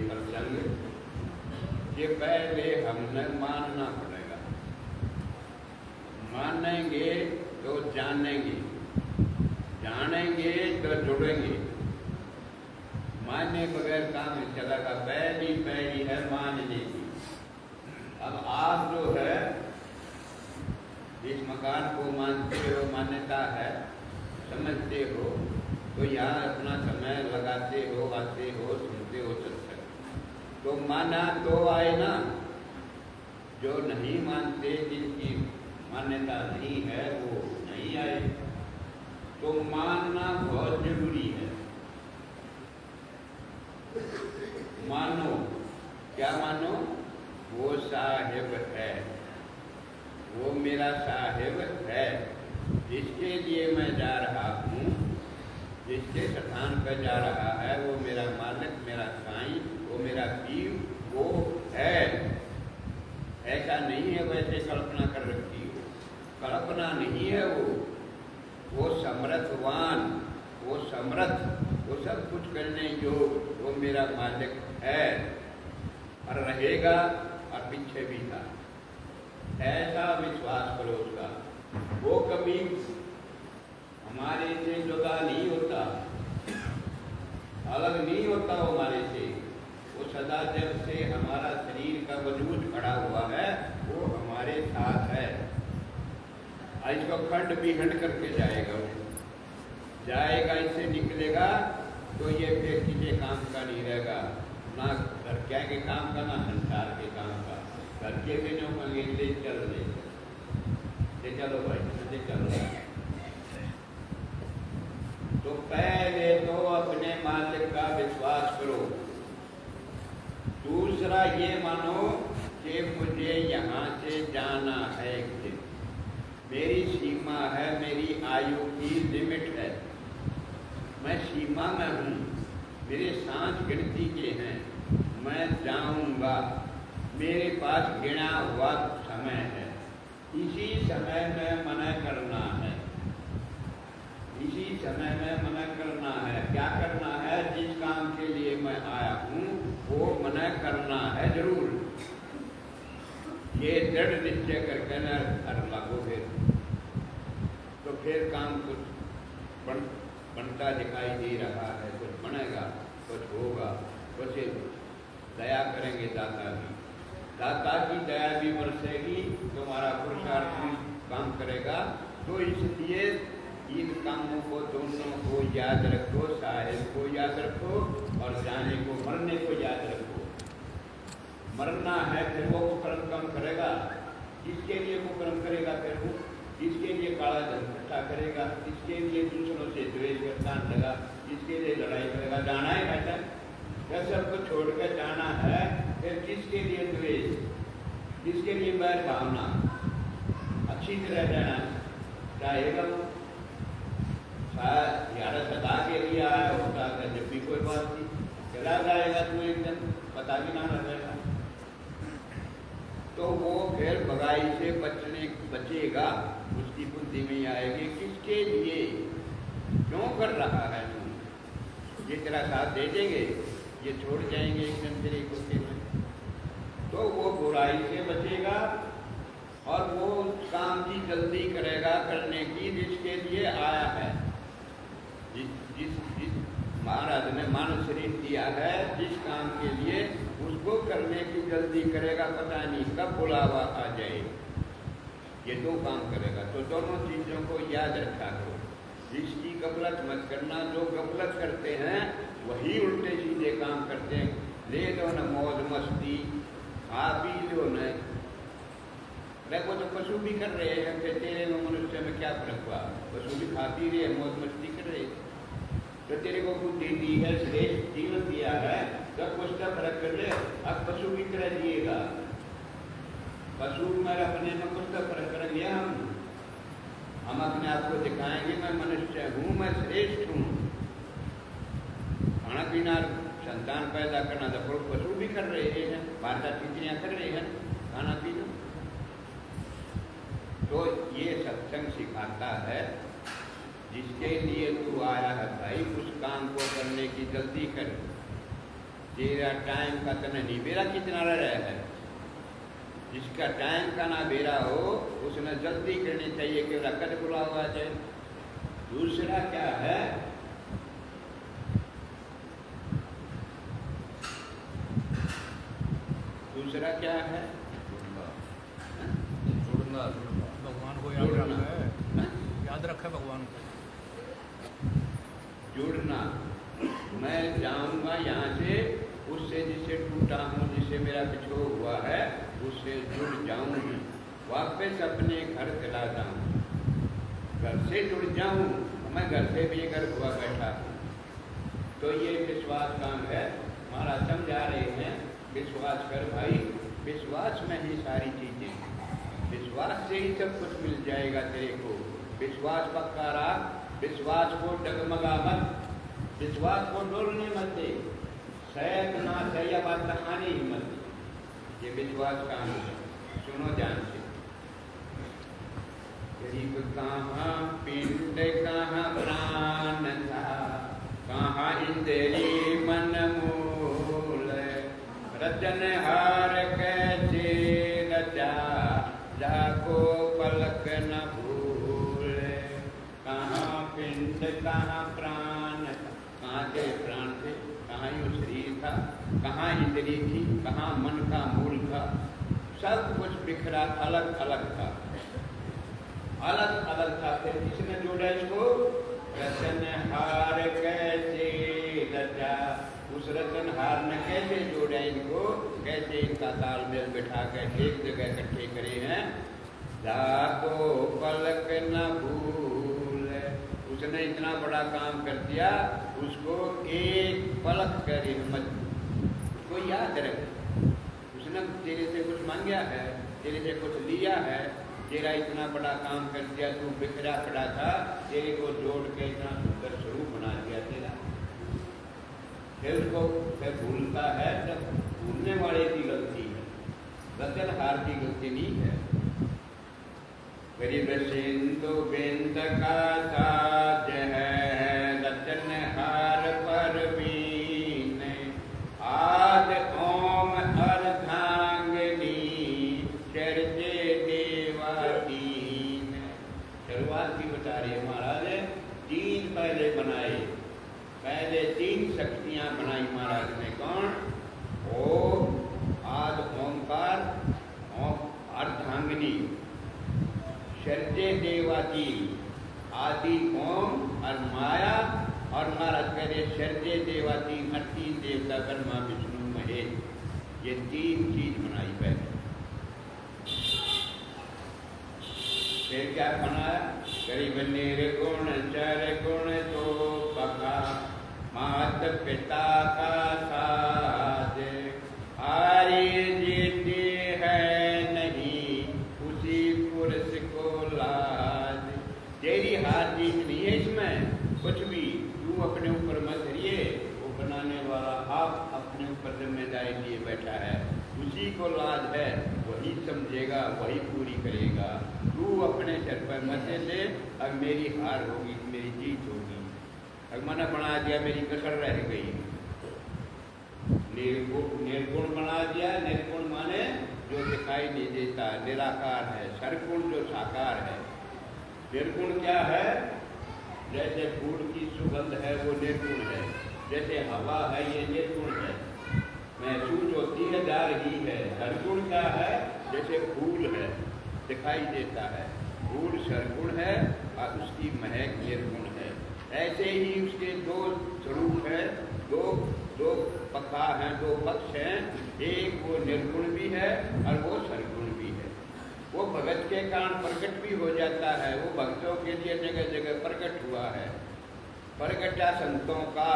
प्रसंग कि पहले हमने मानना पड़ेगा। मानेंगे तो जानेंगे, जानेंगे तो जुड़ेंगे। मानने बगैर काम नहीं चलेगा। पहली पहली है मानने की। अब आप जो है इस मकान को मानते हो, मान्यता है, समझते हो, तो यहाँ अपना समय लगाते हो, आते हो, सुनते हो सत्संग, तो माना तो आए ना। जो नहीं मानते, जिनकी मान्यता नहीं है, वो नहीं आए। तो मानना बहुत जरूरी है। मानो, क्या मानो? वो साहिब है, वो मेरा साहिब है, जिसके लिए मैं जा रहा हूँ, जिसके स्थान पर जा रहा है, वो मेरा मालिक, मेरा साईं, वो मेरा पीर, वो है। ऐसा नहीं है वैसे कल्पना कर रखी हो, कल्पना नहीं है वो समर्थवान, वो समर्थ, वो सब कुछ करने जो, वो मेरा मालिक है और रहेगा और पीछे भी था। ऐसा विश्वास करो उसका। वो कभी हमारे से जुदा नहीं होता, अलग नहीं होता वो हमारे से। वो सदा जब से हमारा शरीर का वजूद खड़ा हुआ है, वो हमारे साथ है। इसको खंड विखंड करके जाएगा, वो जाएगा, इससे निकलेगा तो ये फिर किसी काम का नहीं रहेगा, ना घर क्या के काम का, ना संसार के काम का। घर के दिनों में ले चल ले चलो भाई, ले चलो। तो पहले तो अपने मालिक का विश्वास करो। दूसरा ये मानो कि मुझे यहाँ से जाना है एक दिन। मेरी सीमा है, मेरी आयु की लिमिट है, मैं सीमा में हूँ, मेरे सांस गिनती के हैं, मैं जाऊँगा, मेरे पास गिना हुआ समय है। इसी समय में मना करना है, इसी समय में मना करना है। क्या करना है? जिस काम के लिए मैं आया हूँ वो मना करना है जरूर। ये दृढ़ निश्चय करके न कर लागो, तो फिर काम कुछ बनता दिखाई दे रहा है, कुछ बनेगा, कुछ होगा, कुछ दया करेंगे दाता भी, दाता की दया भी बरसेगी, तुम्हारा पुरुषार्थ भी काम करेगा। तो इसलिए इन कामों को, दोनों को याद रखो, साहिब को याद रखो और जाने को, मरने को याद रखो। मरना है फिर वो कुकर्म कम करेगा, इसके लिए कुकर्म करेगा, फिर वो इसके लिए काला धन इकट्ठा करेगा, इसके लिए दूसरों से द्वेष करता लगा, इसके लिए लड़ाई करेगा। जाना है कहता है, जब सबको छोड़कर जाना है, फिर किसके लिए द्वेष, किसके लिए बैर भावना? अच्छी तरह जाना चाहेगा। यार सदा के लिए आया होता है, जब भी कोई बात नहीं, चला जाएगा तो एक दिन पता भी ना लगेगा। तो वो फिर भगाई से बचेगा, उसकी बुद्धि में आएगी किसके लिए, क्यों कर रहा है तू, ये तेरा साथ दे देंगे, ये छोड़ जाएंगे एक दिन तेरे गुस्से में, तो वो बुराई से बचेगा और वो काम की जल्दी करेगा करने की जिसके लिए आया है। जिस महाराज ने मानव शरीर दिया है, जिस काम के लिए, उसको करने की जल्दी करेगा, पता नहीं कब बुलावा आ जाए। ये दो काम करेगा। तो दोनों चीज़ों को याद रखा करो। जिसकी गफलत मत करना, जो गफलत करते हैं वही उल्टे सीधे काम करते हैं। ले लो न मौज मस्ती, खा पी लो न, वो तो पशु भी कर रहे हैं, फिर तेरे में मनुष्य में क्या फर्क हुआ? पशु भी खा पी रहे, मौज मस्ती कर रहे, तो तेरे को बुद्धि दी है, श्रेष्ठ जीवन दिया है, जब कुछ का फर्क कर ले। अब पशु की तरह जिएगा, पशु में अपने में कुछ का फर्क करेंगे। हम अपने आप को दिखाएंगे मैं मनुष्य हूँ, मैं श्रेष्ठ हूँ। खाना पीना, संतान पैदा करना तो पशु भी कर रहे हैं, बारह चीज़ें कर रहे हैं, खाना पीना। तो ये सत्संग सिखाता है, जिसके लिए तू आया है भाई, उस काम को करने की जल्दी कर। तेरा टाइम का तो नहीं बेरा कितना रहा है। जिसका टाइम का ना बेरा हो उसने जल्दी करनी चाहिए कि कद बुला हुआ चाहिए। दूसरा क्या है, दूसरा क्या है, जुड़ना भगवान को याद रखना है, याद रखे भगवान को। जुड़ना, मैं जाऊंगा यहाँ से, उससे जिससे टूटा हूँ, जिससे मेरा बिछो हुआ है, उससे जुड़ जाऊंगी, वापस अपने घर चला जाऊँ। घर से जुड़ जाऊँ, मैं घर से भी घर हुआ बैठा हूँ। तो ये विश्वास काम है। महाराज समझा रहे हैं, विश्वास कर भाई, विश्वास में ही सारी चीजें, विश्वास से ही सब कुछ मिल जाएगा तेरे को। विश्वास पक्का रहा, विश्वास को डगमगा मत, विश्वास को डोलने मत दे, शायद ना सही बात कहानी ही मत दे। ये विश्वास काम है, सुनो ध्यान से। गरीब कहाँ पिंड कहाँ प्राण था, कहाँ इंद्री मन मूल, रचनहार कैसे रचा, जाको पलक न भूले। कहाँ पिंड कहाँ प्राण था, कहाँ के प्राण थे, कहाँ ये शरीर था, कहाँ इंद्री थी, कहाँ मन का मूल था। सब कुछ बिखरा अलग अलग था, अलग अलग था। फिर किसने जोड़ा इसको, रचनहार कैसे रचा, उस रचनहार ने कैसे जोड़ा इनको, कैसे इनका तालमेल बिठा कर एक जगह इकट्ठे करे हैं। जाको पलक न भूले, उसने इतना बड़ा काम कर दिया, उसको एक पलक करे मत, उसको याद रख। उसने तेरे से कुछ मांगा है, तेरे से कुछ लिया है, तेरा इतना बड़ा काम कर दिया, तू बिखरा पड़ा था, तेरे को जोड़ के इतना सुंदर स्वरूप बना दिया तेरा। फिर उसको फिर भूलता है, जब भूलने वाले की गलती है, रचनहार की गलती नहीं है। गरीब सिंधु बिंद का साज है, रचनहार परवीन, आद ओम अर्धांगिनी, चर्चे देवादीन। शुरुआत की बता रही है महाराज, तीन पहले बनाए, पहले तीन शक्तियां बनाई महाराज ने। कौन? ओम, आद ओंकार, अर्धांगिनी, शर्जे देवाती, आदि ओम और माया। और महाराज कह रहे शर्जे देवाती, तीन देवता ब्रह्मा विष्णु महेश, ये तीन चीज बनाई पहले। फिर क्या बनाया? गरीब निर्गुण चर गुण तो पका, मात पिता का साथ, आर्य जीते है नहीं, उसी पुरुष को लाज। तेरी हार जीत नहीं है इसमें कुछ भी, तू अपने ऊपर मत धरिए, वो बनाने वाला आप अपने ऊपर जिम्मेदारी लिए बैठा है, उसी को लाज है, वही समझेगा, वही पूरी करेगा। तू अपने सर पर मत ले, अब मेरी हार होगी, मेरी जीत होगी। अब मैंने बना दिया, मेरी कसर रह गई। निर्गुण बना दिया, निर्गुण माने जो दिखाई नहीं देता, निराकार है। सरगुण जो साकार है। निर्गुण क्या है? जैसे फूल की सुगंध है वो निर्गुण है, जैसे हवा है ये निर्गुण है, महसूस होती है, जा रही है। सरगुण क्या है? जैसे फूल है, दिखाई देता है, फूल सरगुण है और उसकी महक निर्गुण है। ऐसे ही उसके दो स्वरूप हैं, दो पक्का हैं, दो पक्ष हैं। एक वो निर्गुण भी है और वो सरगुण भी है। वो भगत के कारण प्रकट भी हो जाता है, वो भक्तों के लिए जगह जगह प्रकट हुआ है। प्रगटा संतों का,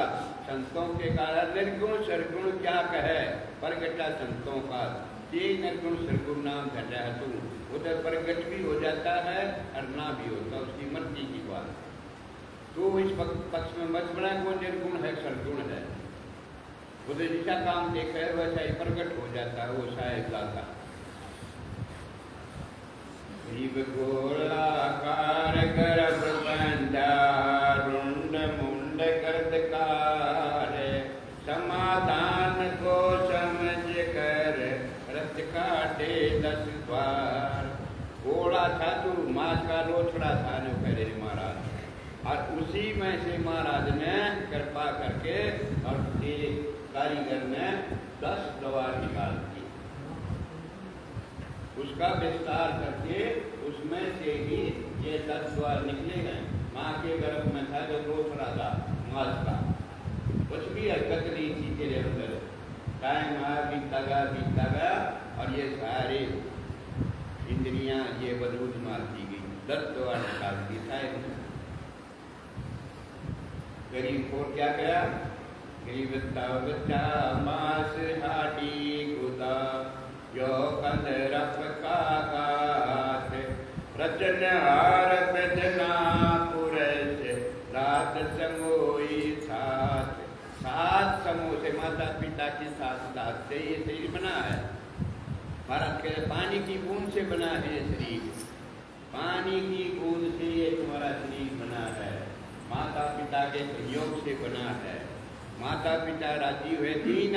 संतों के कारण निर्गुण सरगुण क्या कहे, प्रगटा संतों का, ये निर्गुण सरगुण नाम घटा है। तू उधर प्रकट भी हो जाता है और ना भी होता, उसकी मर्जी की बात। तो इस पक्ष में मत बना, वो निर्गुण है सरगुण है, उधर जैसा काम देखा है वैसा ही प्रकट हो जाता है, वो शायद लाता। गोलाकार गर्भ बंधा, रुंड मुंड गर्दकार, समाधान बाटे 10 द्वार। घोड़ा था तो मास का लोथड़ा था न पहले महाराज, और उसी में से महाराज ने कृपा करके और एक कारीगर ने 10 द्वार निकाल दिए। उसका विस्तार करके उसमें से ही ये 10 द्वार निकले गए। माँ के गर्भ में था जो लोथड़ा था मास का, कुछ भी हरकत नहीं थी तेरे अंदर। टाइम आया बीतता गया और ये सारे इंद्रियां ये वजूद मार दी गई, 10 द्वार निकाल दी शायद। गरीब को क्या करा? गरीब बच्चा मास हाटी खुदा यो कंद रफ का गात रचन हार बजना पुरस रात समोई साथ। 7 समूह से माता पिता के साथ से ये शरीर बना है। भारत के पानी की बूंद से बना है शरीर, पानी की बूंद से ये तुम्हारा शरीर बना है। माता पिता के सहयोग से बना है। माता पिता राजी हुए, तीन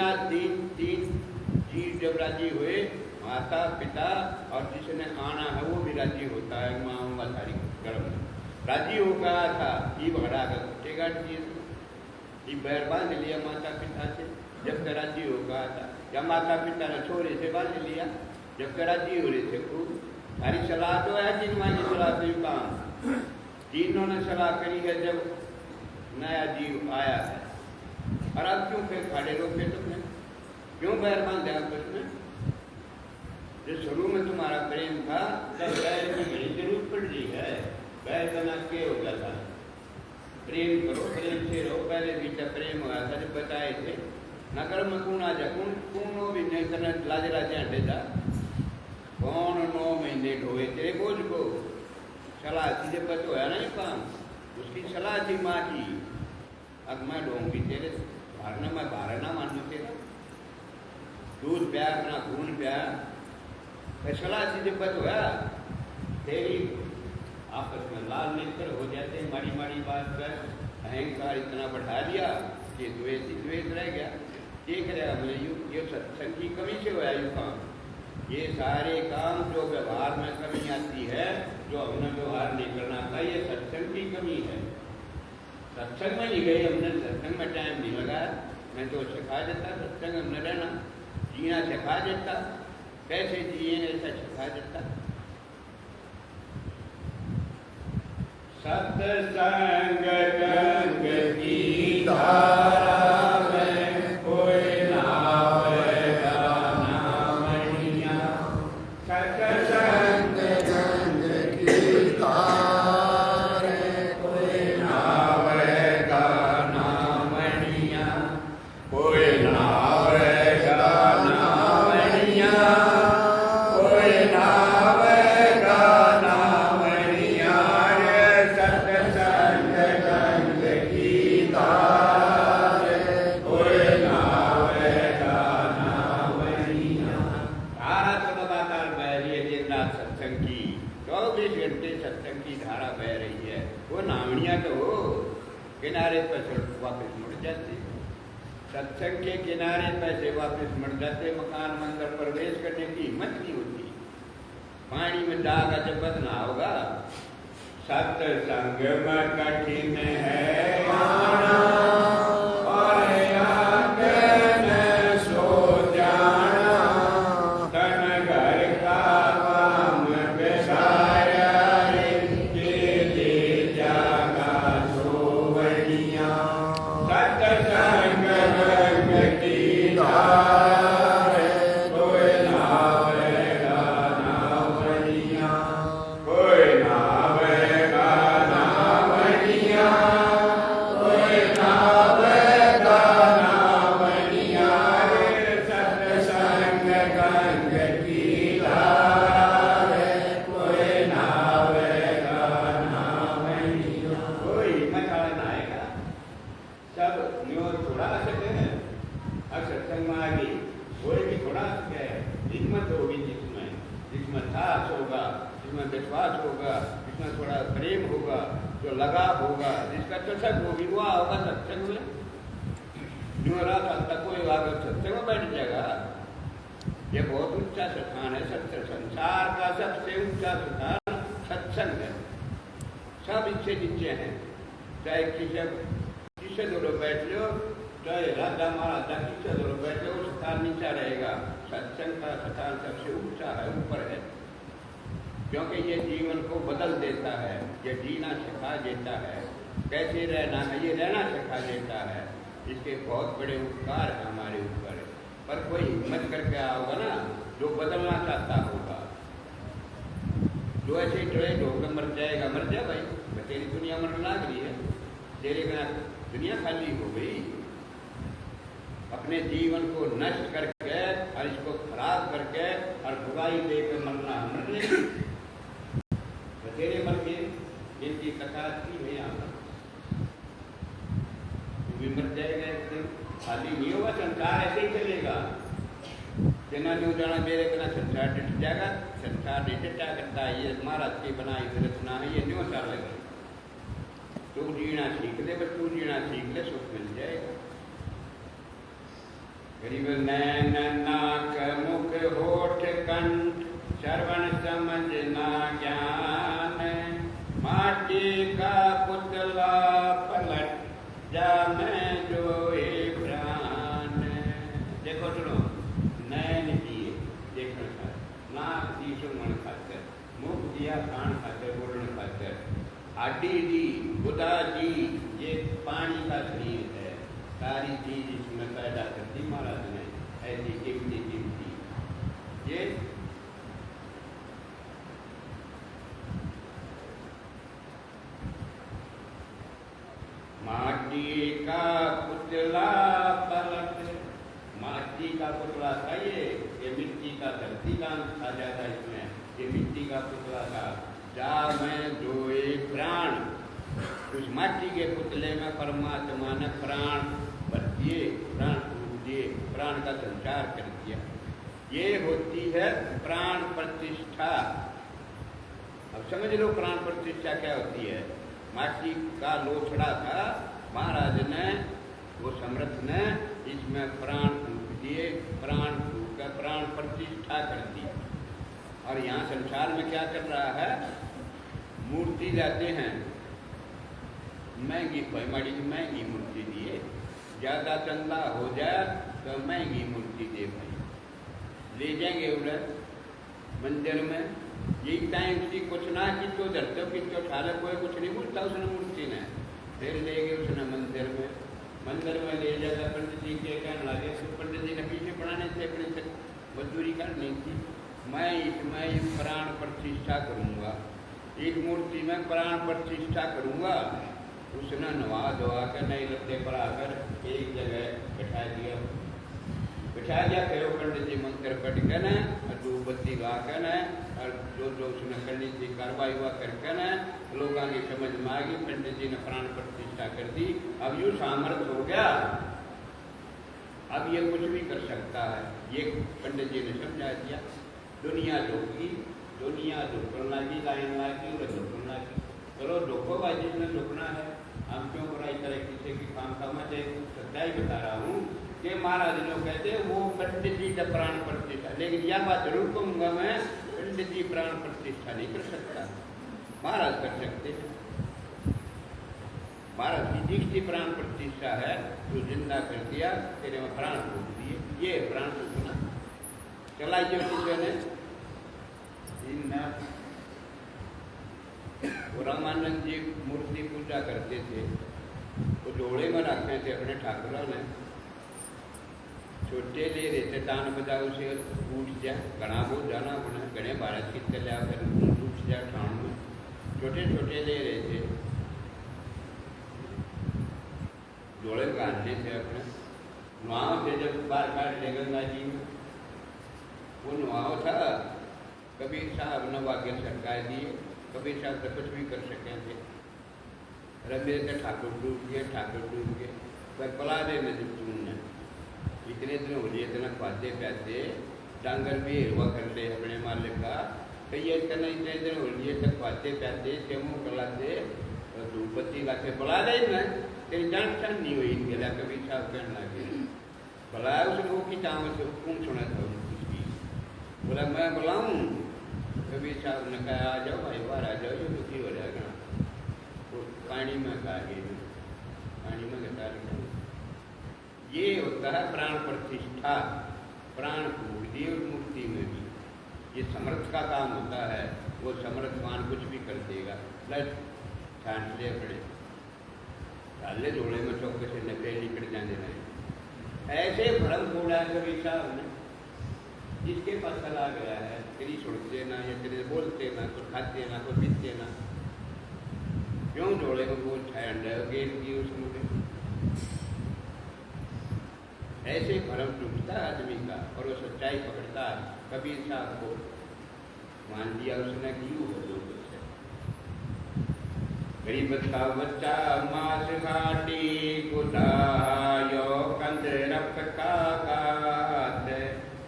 चीज जब राजी हुए, माता पिता और जिसने आना है वो भी राजी होता है। माँ का सारी गर्म राजी हो गया था, ये भरा कर उठेगा चीज बैर बांध लिया माता पिता से जब तक राजी हो गया था, या माता पिता ने छोरे से बांध लिया जब तक राजी हो रहे थे। खूब सारी सलाह तो है, तीन माँ की सलाह से काम, तीनों ने सलाह करी है जब नया जीव आया है। और अब क्यों फिर खड़े रोके तुमने, क्यों बैर बांधे आपस में? जो शुरू में तुम्हारा प्रेम था तब बैर की बड़ी जरूरत पड़ रही है। बैर बना के हो गया था, प्रेम करो, प्रेम से रहो। पहले भी जब प्रेम हुआ था जब बताए थे नगर में कौन आ जा कौन भी नहीं करना लाजे लाजे हटे था। कौन 9 महीने ढोए तेरे बोझ को, सलाह थी जब बच होया नहीं काम, उसकी सलाह थी माँ की। अब मैं ढोंगी तेरे भारना, मैं भारा ना मानू तेरा, दूध प्यार ना खून प्यार, फैसला थी जब बच होया तेरी। आपस में लाल नेत्र हो जाते, माड़ी माड़ी बात पर अहंकार इतना बढ़ा दिया कि द्वेष रह गया। देख रहा हमने ये सत्संग की कमी से हुआ यू काम। ये सारे काम जो व्यवहार में कमी आती है, जो हमने व्यवहार नहीं करना था, ये सत्संग की कमी है। सत्संग में नहीं गए हमने, सत्संग में टाइम नहीं लगाया। मैं तो सिखा देता सत्संग हमने रहना, जीना सिखा देता, कैसे जिए ऐसा सिखा देता। सत्संग गंग की धारा में कोई नावेगा नामणिया। सत्संग गंग की धारा में कोई नावेगा नामणिया, कोई नावेगा नामणिया, कोई नावेगा नामणिया। किनारे पर वापस मुड़ जाते, सत्संग के किनारे पर से वापस मुड़ जाते। मकान मंदिर प्रवेश करने की हिम्मत नहीं होती, पानी में दागा जब बदना होगा। सत्संग में कठिन है आना और आंगन सो जाना, तन घर का काम बेसाया के ले जागा सोवनिया। सत्संग रंग की धार कोई नावेगा नावनिया, कोई नावेगा नावनिया, कोई नावेगा नावनिया। सत्संग गंग की धार कोई नावेगा नावनिया। कोई मचाड़ा नाएगा, सब न्यों थोड़ा सके हैं। अब सत्संग में आ गई, कोई भी थोड़ा सके है। हिम्मत होगी जिसमें साहस होगा, जिसमें विश्वास होगा, जिसमें थोड़ा प्रेम होगा, जो लगाव होगा, जिसका चषक होगी वो होगा सत्संग में। जो रात तक कोई आगे सत्संग में बैठ जाएगा, ये बहुत ऊंचा स्थान है। संसार का सबसे ऊंचा स्थान सत्संग है। सब इससे नीचे हैं। चाहे किसे दोनों बैठ लो, चाहे राजा महाराजा किसे दोनों बैठ लो, वो स्थान नीचा रहेगा। सत्संग का स्थान सबसे ऊंचा है, ऊपर है, क्योंकि ये जीवन को बदल देता है, ये जीना सिखा देता है, कैसे रहना है ये रहना सिखा देता है। इसके बहुत बड़े उपकार हैं हमारे ऊपर। पर कोई हिम्मत करके आया होगा ना, जो बदलना चाहता होगा। जो ऐसे ही टड़े ढोकर मर जाएगा, मर जा भाई, तेरी दुनिया मरने लग रही है, तेरे बिना दुनिया खाली हो गई। अपने जीवन को नष्ट करके और इसको खराब करके और बुराई लेकर मरना मरने तेरे मर के जिनकी कथा थी नहीं आता, तू भी मर जाएगा एक दिन। खाली नहीं होगा, संसार ऐसे ही चलेगा। जना जो जाना मेरे बिना संसार डट जाएगा। संसार नहीं डटा करता, ये महाराज की बनाई हुई रचना है, ये क्यों चलेगा। तू जीना सीख ले, बस तू जीना सीख ले, सुख मिल जाएगा। गरीब नैन नाक मुख होठ कंठ श्रवण समझ ना ज्ञान, माटी का पुतला पलट जा मैं जो प्राण। देखो सुनो, नैन दिए देखने खातर, नाक दी सुनने खातर, मुख दिया कान खातर बोलने खातर, हड्डी दी बुदा दी ये पानी का शरीर है। सारी चीज इसमें पैदा करती महाराज ने, ऐसी कीमती कीमती ये माटी का पुतला पलट। माटी का पुतला था ये मिट्टी का धरती का आ जाता इसमें, ये मिट्टी का पुतला था। जा मैं जोए प्राण, उस माटी के पुतले में परमात्मा ने प्राण भर दिए, प्राण फूक दिए, प्राण का संचार कर दिया। ये होती है प्राण प्रतिष्ठा। अब समझ लो प्राण प्रतिष्ठा क्या होती है। माटी का लोछड़ा था, महाराज ने वो समर्थ ने इसमें प्राण फूक दिए, प्राण फूक कर प्राण प्रतिष्ठा कर दी। और यहाँ संसार में क्या कर रहा है, मूर्ति जाते हैं महंगी, कोई माड़ी महंगी मूर्ति दिए, ज़्यादा चंदा हो जाए तो महंगी मूर्ति दे भाई, ले जाएंगे उधर मंदिर में। यही टाइम सी कुछ ना कि तो धरते कि तो ठाले कोई कुछ नहीं बोलता उसने मूर्ति ने, फिर ले गए उसने मंदिर में ले जाकर पंडित जी के कहने लगे। पंडित जी ने पीछे पढ़ाने थे, अपने से मजदूरी करनी थी। मैं इसमें प्राण प्रतिष्ठा करूँगा, इस मूर्ति में प्राण प्रतिष्ठा करूँगा। उसने नवा धोवा कर नए लत्ते पर आकर एक जगह बैठा दिया। फिर वो पंडित जी मंत्र पढ़ कर न और धूपबत्ती गा कर न और जो उसने पंडित जी कार्रवाई हुआ करके न लोगों की समझ में आ गई। पंडित जी ने प्राण प्रतिष्ठा कर दी। अब यूँ सामर्थ्य हो गया, अब ये कुछ भी कर सकता है, ये पंडित जी ने समझा दिया। दुनिया झोंकी, दुनिया झोंकने लगी, लाइन लगी, वो झोंकने लगी। चलो झोंको भाई, जिसने झोंकना है, हम क्यों बुराई करें किसी की काम का। मैं सच्चाई बता रहा हूँ कि महाराज लोग कहते हैं वो पंडित जी का प्राण प्रतिष्ठा, लेकिन यह बात जरूर कहूँगा मैं, पंडित जी प्राण प्रतिष्ठा नहीं कर सकता, महाराज कर सकते हैं। महाराज की जिसकी प्राण प्रतिष्ठा है तो जिंदा कर दिया, तेरे में प्राण फूक दिए, ये प्राण फूकना चलाइए। किसी ने रामानंद जी मूर्ति पूजा करते थे, वो जोड़े में रखते थे अपने ठाकुरों ने, छोटे ले रहे थे दान बजाओ से उठ जाए, घना बहुत जाना बना गणे भारत की चले आकर उठ जाए ठाण में, छोटे छोटे ले रहे थे, जोड़े गाड़ने थे अपने। नुआव थे जब बार काट ले गंगा जी में, वो नुआव था। कबीर साहब ने वाक्य सरकार दिए, कबीर साहब तो कुछ भी कर सके थे। रबे के ठाकुर डूब गए, पर पला दे में तुमने इतने दिन हो लिए, इतना खाते प्याते डांगर भी हिरवा कर ले अपने मालिक का, कई इतना इतने दिन हो लिए तक खाते प्याते चमू कलाते और धूपबत्ती लाके पला दे में तेरी जान छान नहीं हुई। इनके लिए कबीर साहब कहने लगे, भला उसने वो की चाव से कौन सुना था उसकी, बोला मैं बुलाऊं? कबीर साहब ने कहा आ जाओ भाई, बाहर आ जाओ, जो दुखी हो जाएगा। वो पानी में कहा गई, पानी में घटा लिया। ये होता है प्राण प्रतिष्ठा, प्राण मुक्ति और मुक्ति में भी ये समर्थ का काम होता है। वो समर्थवान कुछ भी कर देगा, प्लस छांट ले पड़े डाले झोले में चौके से नकले निकल जाने रहे। ऐसे भ्रम छोड़ा है कबीर साहब ने। जिसके पास चला गया है, तेरी सुनते ना या तेरे बोलते ना, कुछ खाते ना, कुछ पीते ना, क्यों झोले में बोल छाया गेट की उस मुझे। ऐसे भ्रम टूटता है आदमी का और वो सच्चाई पकड़ता है। कबीर साहब को मान दिया उसने कि यूँ हो जो कुछ है। गरीब का बच्चा मास घाटी गुदायो कंद रख का गात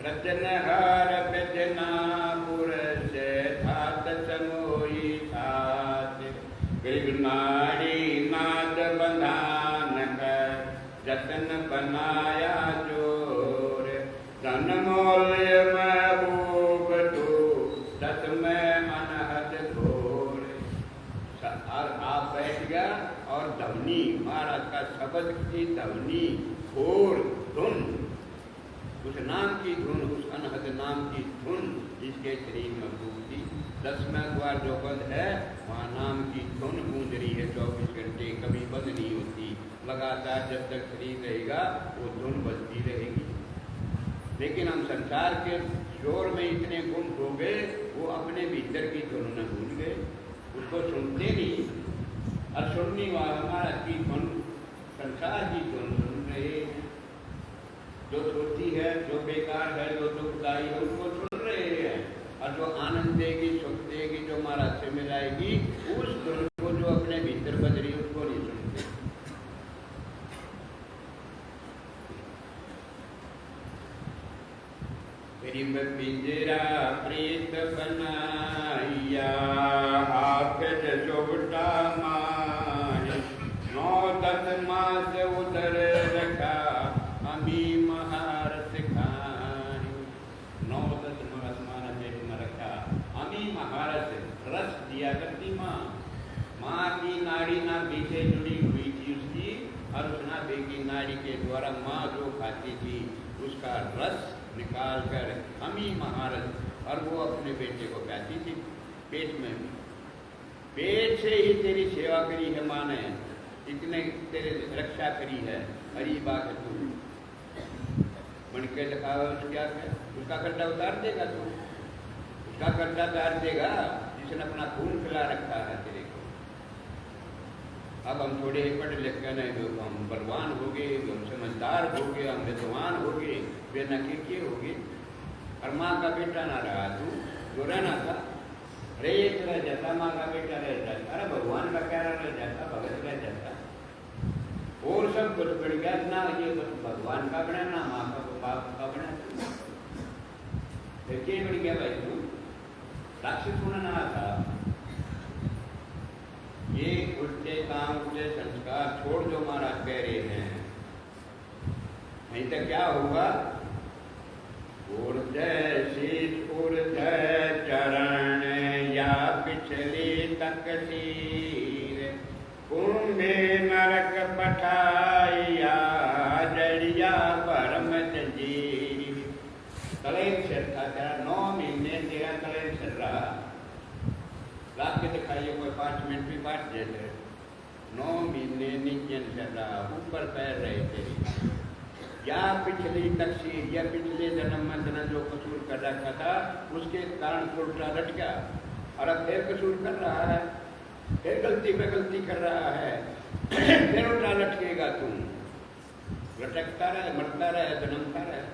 रचनहार बेदनापुर से थात समोई थात। गरीब नारी नाद बंधान कर जतन बनाया जोर। धन मोल्य महबूब तो दस में अनहद घोर। और आप बैठ गया और धवनी महाराज का शब्द की धवनी घोर धुन, उस नाम की धुन, उस अनहद नाम की धुन जिसके शरीर में फूकती। 10वां द्वार जो बंद है वहाँ नाम की धुन गूंज रही है 24 घंटे, कभी बंद नहीं होती। लगातार जब तक शरीर रहेगा वो धुन बजती रहेगी। लेकिन हम संसार के शोर में इतने गुम हो गए, वो अपने भीतर की धुन न भूल गए, उसको सुनते नहीं। और सुनने वाला हमारा की धुन, संसार की धुन सुन रहे हैं। जो छोटी है, जो बेकार है, जो दुखदायी है, उसको सुन रहे हैं। और जो आनंद देगी, सुख देगी, जो महाराज से मिलाएगी, उस धुन को जो अपने भीतर बज रही उसको नहीं सुनते। गरीब पिंजरा प्रीत बनाइया आखिर चौबटा माही। 9-10 मास उधर रखा अमी महारस खाई। 9-10 मास मारा पेट में रखा। अमी महारस रस दिया करती माँ। माँ की नाड़ी नाभि से जुड़ी हुई थी उसकी, और उस नाभि की नाड़ी के द्वारा माँ जो खाती थी उसका रस निकाल कर अमी महारस, और वो अपने बेटे को प्याती थी पेट में भी। पेट से ही तेरी सेवा करी है माँ ने, इतने तेरे रक्षा करी है। हरी बात है तू बन के दिखाओ, उसका कर्जा उतार देगा तू, उसका कर्जा उतार देगा जिसने अपना खून पिला रखा है तेरे को। अब हम थोड़े पढ़ लिख कर नहीं, हम बलवान हो गए, हम समझदार हो गए, हम विद्वान हो गए, बेनकीके हो गए। और माँ का बेटा ना रहा तू, जो रहना था रेत रह जाता, माँ का बेटा रह जाता, अरे भगवान का प्यारा रह जाता, भगत रह जाता, और सब कुछ बढ़ गया ना। ये भगवान का बना ना माँ का बाप का बना, क्या बढ़ गया भाई तू? राक्षस होना ना था। ये उल्टे काम, उल्टे संस्कार छोड़ जो महाराज कह रहे हैं, नहीं तो क्या होगा? ऊर्जय शीत ऊर्जय चरण या पिछली तकदीर। कुंभे नरक पठाइया जड़िया परम जंजीर। कलेन सिर था तेरा, 9 महीने तेरा कलेन सिर रहा। लाख के दिखाइए कोई 5 मिनट भी बांट देते। 9 महीने नीचे चल रहा, ऊपर पैर रहे तेरी। या पिछली तकसीर, या पिछले जन्म में जो कसूर कर रखा था उसके कारण उल्टा लट गया, और अब फिर कसूर कर रहा है, फिर गलती पे गलती कर रहा है, फिर उल्टा लटकेगा। तुम लटकता रहे, मरता रहे, जन्मता रहे।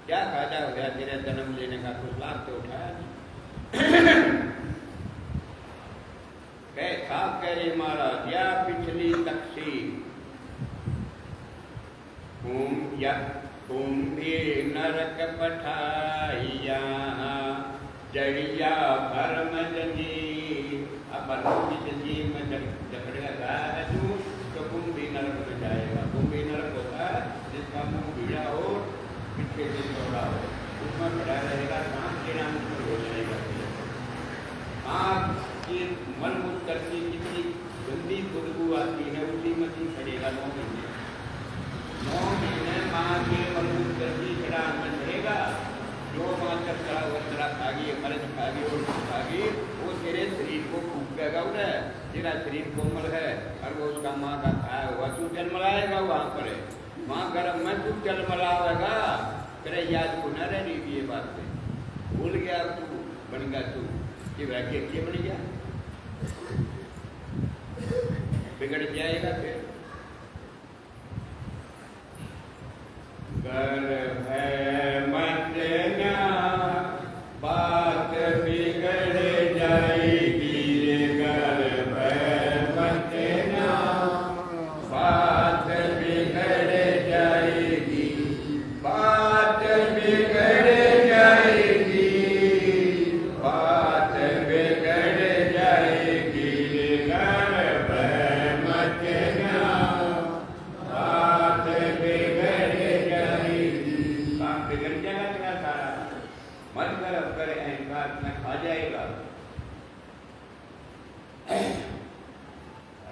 क्या फायदा हो गया तेरा जन्म लेने का? कुछ लाभ तो उठाया नहीं। साफ कह रहे महाराज, या पिछली तकसीर कुंभी नरक पठाइया जड़िया भरम जंजीर। अब जंजीर में जकड़ेगा गाया है तो कुंभी नरक में जाएगा। कुंभी नरक होता है जिसका मुंह भीड़ा हो, पीछे से चौड़ा हो, उसमें पड़ा रहेगा। परिणाम को रोकने आँख की मन मूत्र की कितनी गंदी खुशबू आती है उसी में तू चढ़ेगा 9 महीने। 9 महीने माँ के मन मूत्र की चढ़ान में चढ़ेगा। जो माँ चढ़ा वस्त्रा खागी मर्ज खागी और खागी वो तेरे शरीर को फूकेगा उन्हें। तेरा शरीर कोमल है और वो उसका माँ का खाया हुआ तू जन्म लाएगा वहाँ पर माँ गर्भ में तू जन्म लाएगा। तेरे याद को न रहनी ये बात है। भूल गया तू बन गया तू कि वैक्य क्या बन गया बिगड़ जाएगा फिर। गर्भ है मत ना बात बिगड़ जाएगी। गर्भ है मत ना बात बिगड़ जाएगी। बात बिगड़ जाएगी। बात बिगड़ जाएगी। गर्भ है मत ना बात बिगड़ जाएगी। काम बिगड़ जाएगा तेरा सारा। मत गर्भ करे अहंकार में खा जाएगा।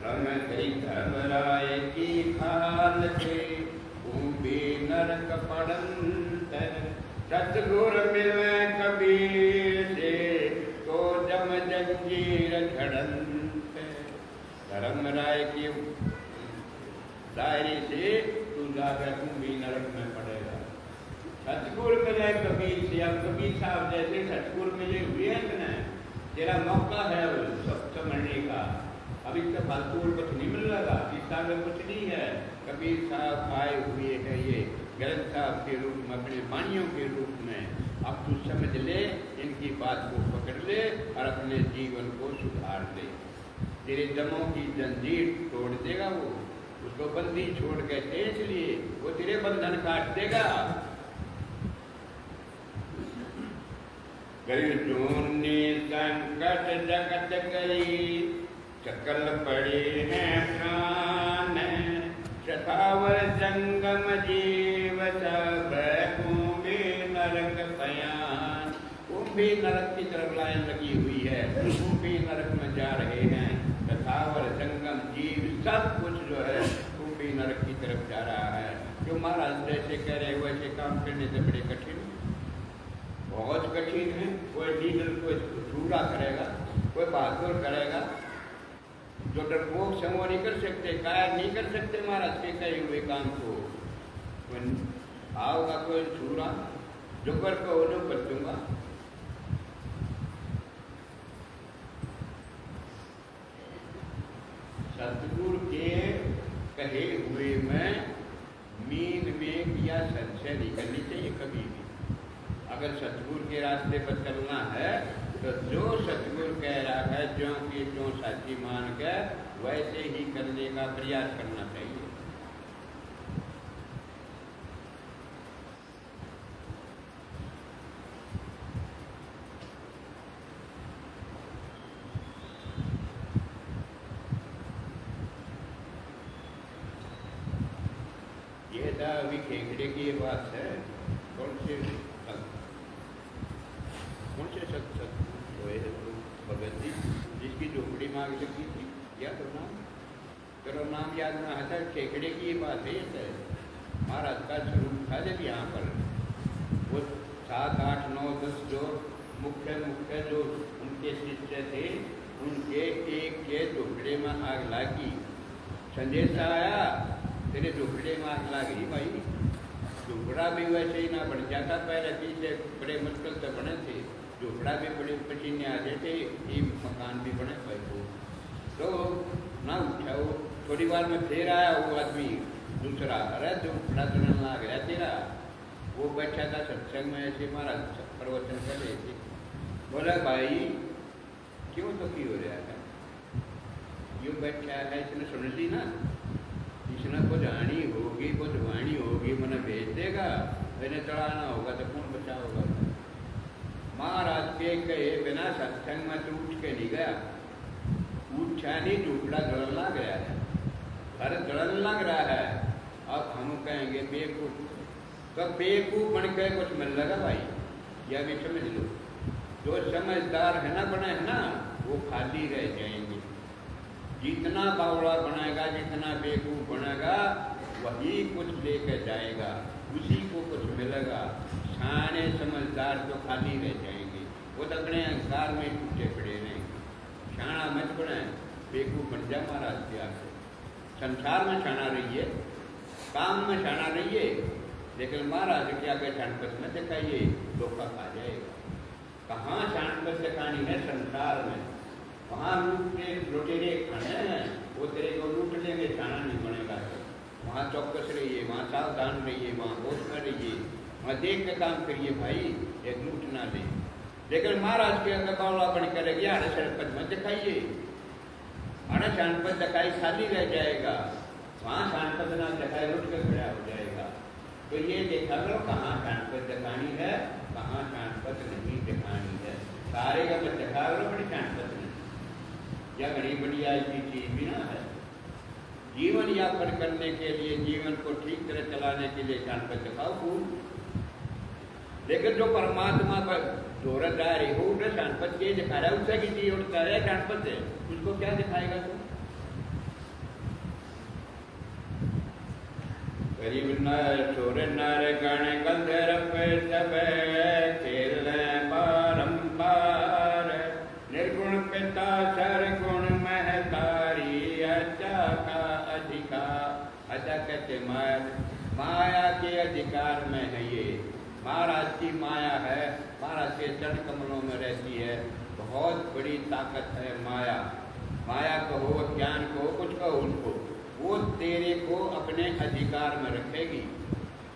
रंग कई धर्मराय की खाल से भी नरक पड़ंत। सतगुर मिले कबीर से तो जम जंजीर झड़ंत। धर्मराय की दायरे से तू जाकर तू भी नरक में पड़ेगा। सतगुर मिले कबीर से। अब कबीर साहब जैसे सतगुर मिले हुए हैं ना तेरा मौका है सब समझने का। अभी तक फालतू कुछ नहीं मिल रहा। गीता में कुछ नहीं है। कबीर साहब आए हुए हैं ये ग्रंथ साहब के रूप में अपने वाणियों के रूप में। अब तू समझ ले इनकी बात को पकड़ ले और अपने जीवन को सुधार ले। तेरे दमों की जंजीर तोड़ देगा वो। उसको बंदी छोड़ के तेज लिए वो तेरे बंधन काट देगा। गई संकट जगत गई चकल पड़े हैं प्राण। शतावर जंगम जीव सब कुंभी नरक पयान। कुंभी नरक की तरफ लाइन लगी हुई है। कुंभी नरक में जा रहे हैं। शतावर जंगम जीव सब कुछ जो है कुंभी नरक की तरफ जा रहा है। जो महाराज जैसे कह रहे वैसे काम करने से बड़े कठिन बहुत कठिन है। कोई लीडर कोई झूठा करेगा कोई बहादुर करेगा। जो डरपोक से वो नहीं कर सकते कायर नहीं कर सकते महाराज के कहे हुए काम को। कोई आओगा कोई छूरा जो कर को वो कर दूंगा। सतगुरु के कहे हुए में मीन में किया संशय नहीं करनी चाहिए कभी भी। अगर सतगुरु के रास्ते पर चलना है तो जो सतगुरु कह रहा है जो कि जो साची मान के वैसे ही करने का प्रयास करना चाहिए। ये था अभी खेखड़े की बात है। कौन से भगत जी जिसकी झोपड़ी मांग सकती थी या तो नाम चलो नाम याद ना आता। खेखड़े की ये बात है। महाराज का स्वरूप था जब यहाँ पर वो 7, 8, 9, 10 जो मुख्य जो उनके शिष्य थे उनके एक के झोपड़े में आग लागी। संदेशा आया तेरे झोपड़े में आग लागी भाई। झोपड़ा भी वैसे ही ना बन जाता। पहले पीछे बड़े मुश्किल से बने थे। झोपड़ा भी बड़े पसीने आते थे। ये मकान भी बने भाई को तो ना उठा। वो थोड़ी बार में फिर आया वो आदमी दूसरा। अरे झोपड़ा चलने लग गया तेरा। वो बैठा था सत्संग में ऐसे महाराज प्रवचन कर रहे थे। बोला भाई क्यों दुखी हो रहा है। यूँ बैठा है इसने सुन ली ना। इसने कुछ हानि होगी कुछ वाणी होगी मैंने भेज देगा। इन्हें चढ़ाना होगा तो कौन बचाओगा। महाराज के कहे बिना सत्संग में तो उठ के नहीं गया। उठा नहीं झूठा जलन लग गया है। अरे जलन लग रहा है। अब हम कहेंगे बेवकूफ तो बेवकूफ बन के कुछ मिल लगा भाई। यह भी समझ लो जो समझदार है ना बने है ना, वो खाली रह जाएंगे। जितना बावड़ा बनाएगा, जितना बेवकूफ बनेगा, वही कुछ लेकर जाएगा, उसी को कुछ मिलेगा। सारे समझदार तो खाली रह जाएंगे, वो तो अपने अहंकार में टूटे पड़े रहेंगे। शाना मत बने, बेवकूफ बन जा महाराज क्या है। संसार में शाना रहिए, काम में शाना रहिए, लेकिन महाराज क्या के छानपत में दिखाइए, धोखा खा जाएगा। कहाँ छानपत दिखानी है संसार में, वहाँ लुटेरे खाने हैं, वो तेरे को लूट लेंगे, छाना नहीं बनेगा। वहाँ चौकस रहिए, वहाँ सावधान रहिए, वहाँ होश में रहिए, वहाँ देख के काम करिए भाई, एक लूट ना ले। लेकिन महाराज के कौला बन करेगी, अरे छानपत में दिखाइए, अरे छानपत दिखाई खाली रह जाएगा, वहाँ छानपत ना दिखाई लुट कर खड़ा हो जाएगा। तो ये देखा करो कहाँ छानपत दिखानी है, कहाँ छानपत नहीं दिखानी है। सारे का मत दिखा करो, बड़ी छानपत नहीं या बड़ी बढ़िया ऐसी चीज भी ना है। जीवन यापन करने के लिए, जीवन को ठीक तरह चलाने के लिए छानपत दिखाओ खूब। लेकिन जो परमात्मा पर जोरदार है, वो छानपत के दिखा रहा है, उससे किसी उठता है छानपत है, उसको क्या दिखाएगा तुम? गरीब नर चोर नर गण गंधर्व सब खेल बारंबार, निर्गुण पिता सरगुण महतारी, अच्छा का अधिकार। अच्छा कहते माया के अधिकार में है ये। महाराज की माया है, महाराज के चरण कमलों में रहती है, बहुत बड़ी ताकत है माया। माया कहो, ज्ञान कहो, कुछ कहो उनको, वो तेरे को अपने अधिकार में रखेगी।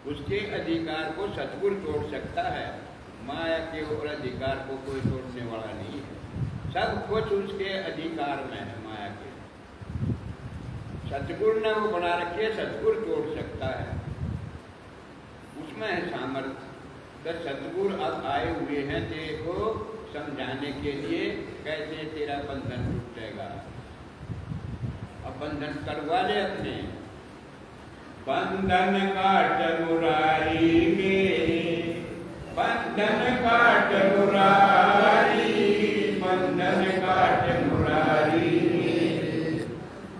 उसके अधिकार को सतगुरु तोड़ सकता है, माया के ऊपर अधिकार को कोई तोड़ने वाला नहीं है। सब कुछ उसके अधिकार में है माया के। सतगुरु ने वो बना रखी है, सतगुरु तोड़ सकता है, उसमें है सामर्थ्य। तो सतगुरु अब आए हुए हैं तेरे को समझाने के लिए, कैसे तेरा बंधन टूटेगा। अब बंधन करवा ले अपने। बंधन काट मुरारी में, बंधन काट मुरारी, बंधन काट मुरारी में,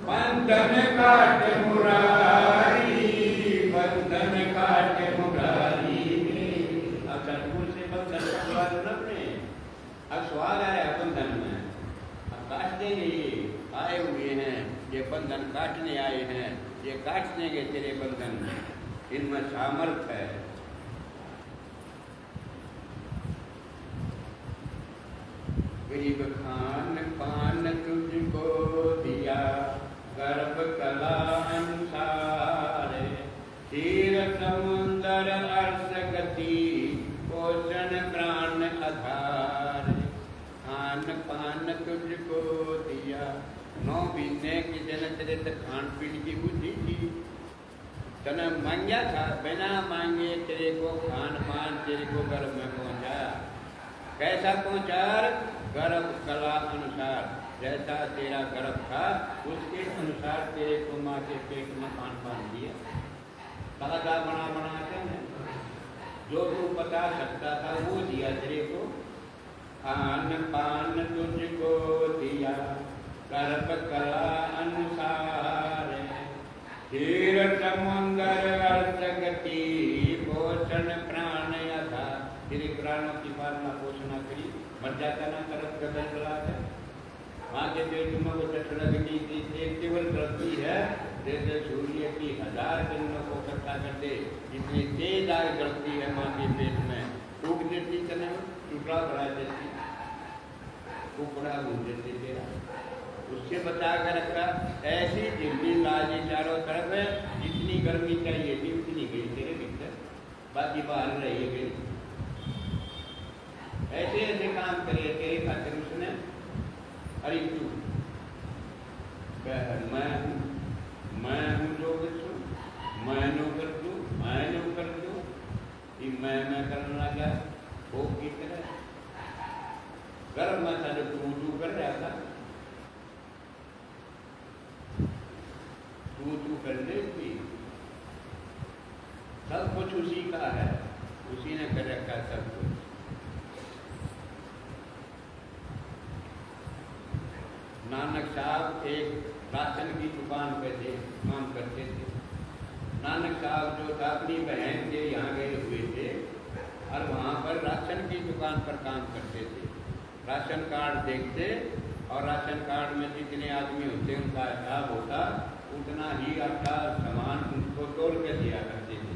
बंधन काट मुरारी, बंधन काट मुरारी में। अब सतगुरु से बंधन करवा लो ना अपने। अब सवाल आया बंधन में, अब काट देंगे, आए हुए हैं ये बंधन काटने आए हैं, ये काट देंगे तेरे बंधन, इनमें सामर्थ है। गरीब खान पान तुझको दिया, गर्भ कला अनुसार, तीर समुंदर अर्श गति, पोषण प्राण आधार। खान पान तुझको दिया, 9 महीने के जन तेरे तक खान पीन की बुद्धि थी, तने मांगा था, बिना मांगे तेरे को खान पान तेरे को गर्भ में पहुंचाया। कैसा पहुंचा? गर्भ कला अनुसार, जैसा तेरा गर्भ था उसके अनुसार तेरे को माँ के पेट में खान पान दिया। ताजा बना बना के जो तू बता सकता था वो दिया तेरे को। खान पान तुझको दिया, गर्भ कला अनुसार, तीर समुंदर अर्थ गति, पोषण प्राण यथा। तेरे प्राणों की पालना पोषणा करी, मर जाता ना तरफ कदम चला है। माँ के पेट में वो दशरथ की एक केवल वृद्धि है, जैसे सूर्य की 1000 किरणों को इकट्ठा कर दे, इतनी तेज आग जलती है माँ के पेट में। टूट देती चले, टुकड़ा बढ़ा देती, टुकड़ा भूल देती तेरा, उससे बचा कर रखा। ऐसी दिल्ली लाजी चारों तरफ है, जितनी गर्मी चाहिए थी उतनी गई तेरे भीतर, बाकी बाहर रही गई। ऐसे ऐसे काम करे तेरे खातिर उसने। अरे तू मैं हूँ जो बच्चों, मैं नौकर दू, मैं नौकर दू, ये मैं करने लगा भोग की तरह। गर्भ में था जो तू कर रहा था, तू कर लेती। सब कुछ उसी का है, उसी ने कर रखा सब कुछ। राशन की दुकान पे थे, काम करते थे। नानक साहब जो था अपनी बहन के यहाँ गए हुए थे और वहाँ पर राशन की दुकान पर काम करते थे। राशन कार्ड देखते और राशन कार्ड में जितने आदमी होते उनका हिसाब होता, उतना ही आटा सामान उनको तोड़ के दिया करते थे।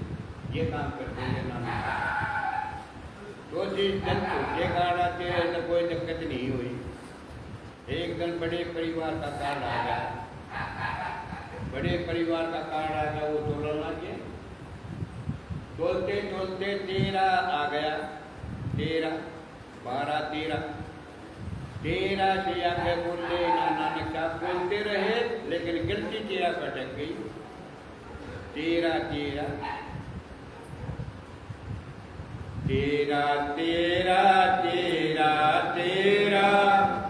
ये काम करते थे नानक साहब। तो जिस दिन छोटे कार्ड आते हैं तो कोई दिक्कत नहीं हुई। एक दिन बड़े परिवार का कार्ड आ गया, बड़े परिवार का कार्ड आ गया, वो तोड़ना लगे। तोलते तोलते 13 आ गया, 13, 12, 13 से आगे बोलते नानक साहब बोलते रहे, लेकिन गिनती 13 पर अटक गई। 13, 13, 13, 13, 13,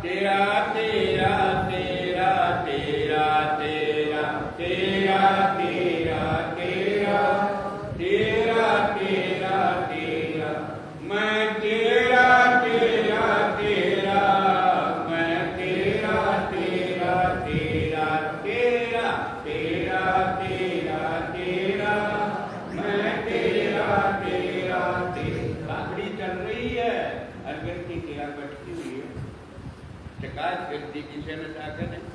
13, 13, 13, 13, 13, 13, 13, 13, 13, मैं 13, 13, 13, मैं 13, 13, 13, 13, 13, 13, 13, मैं 13, 13, 13। काकड़ी चल रही है और गिनती 13 बटती हुई है। शिकायत गिनती किसी ने जाकर नहीं,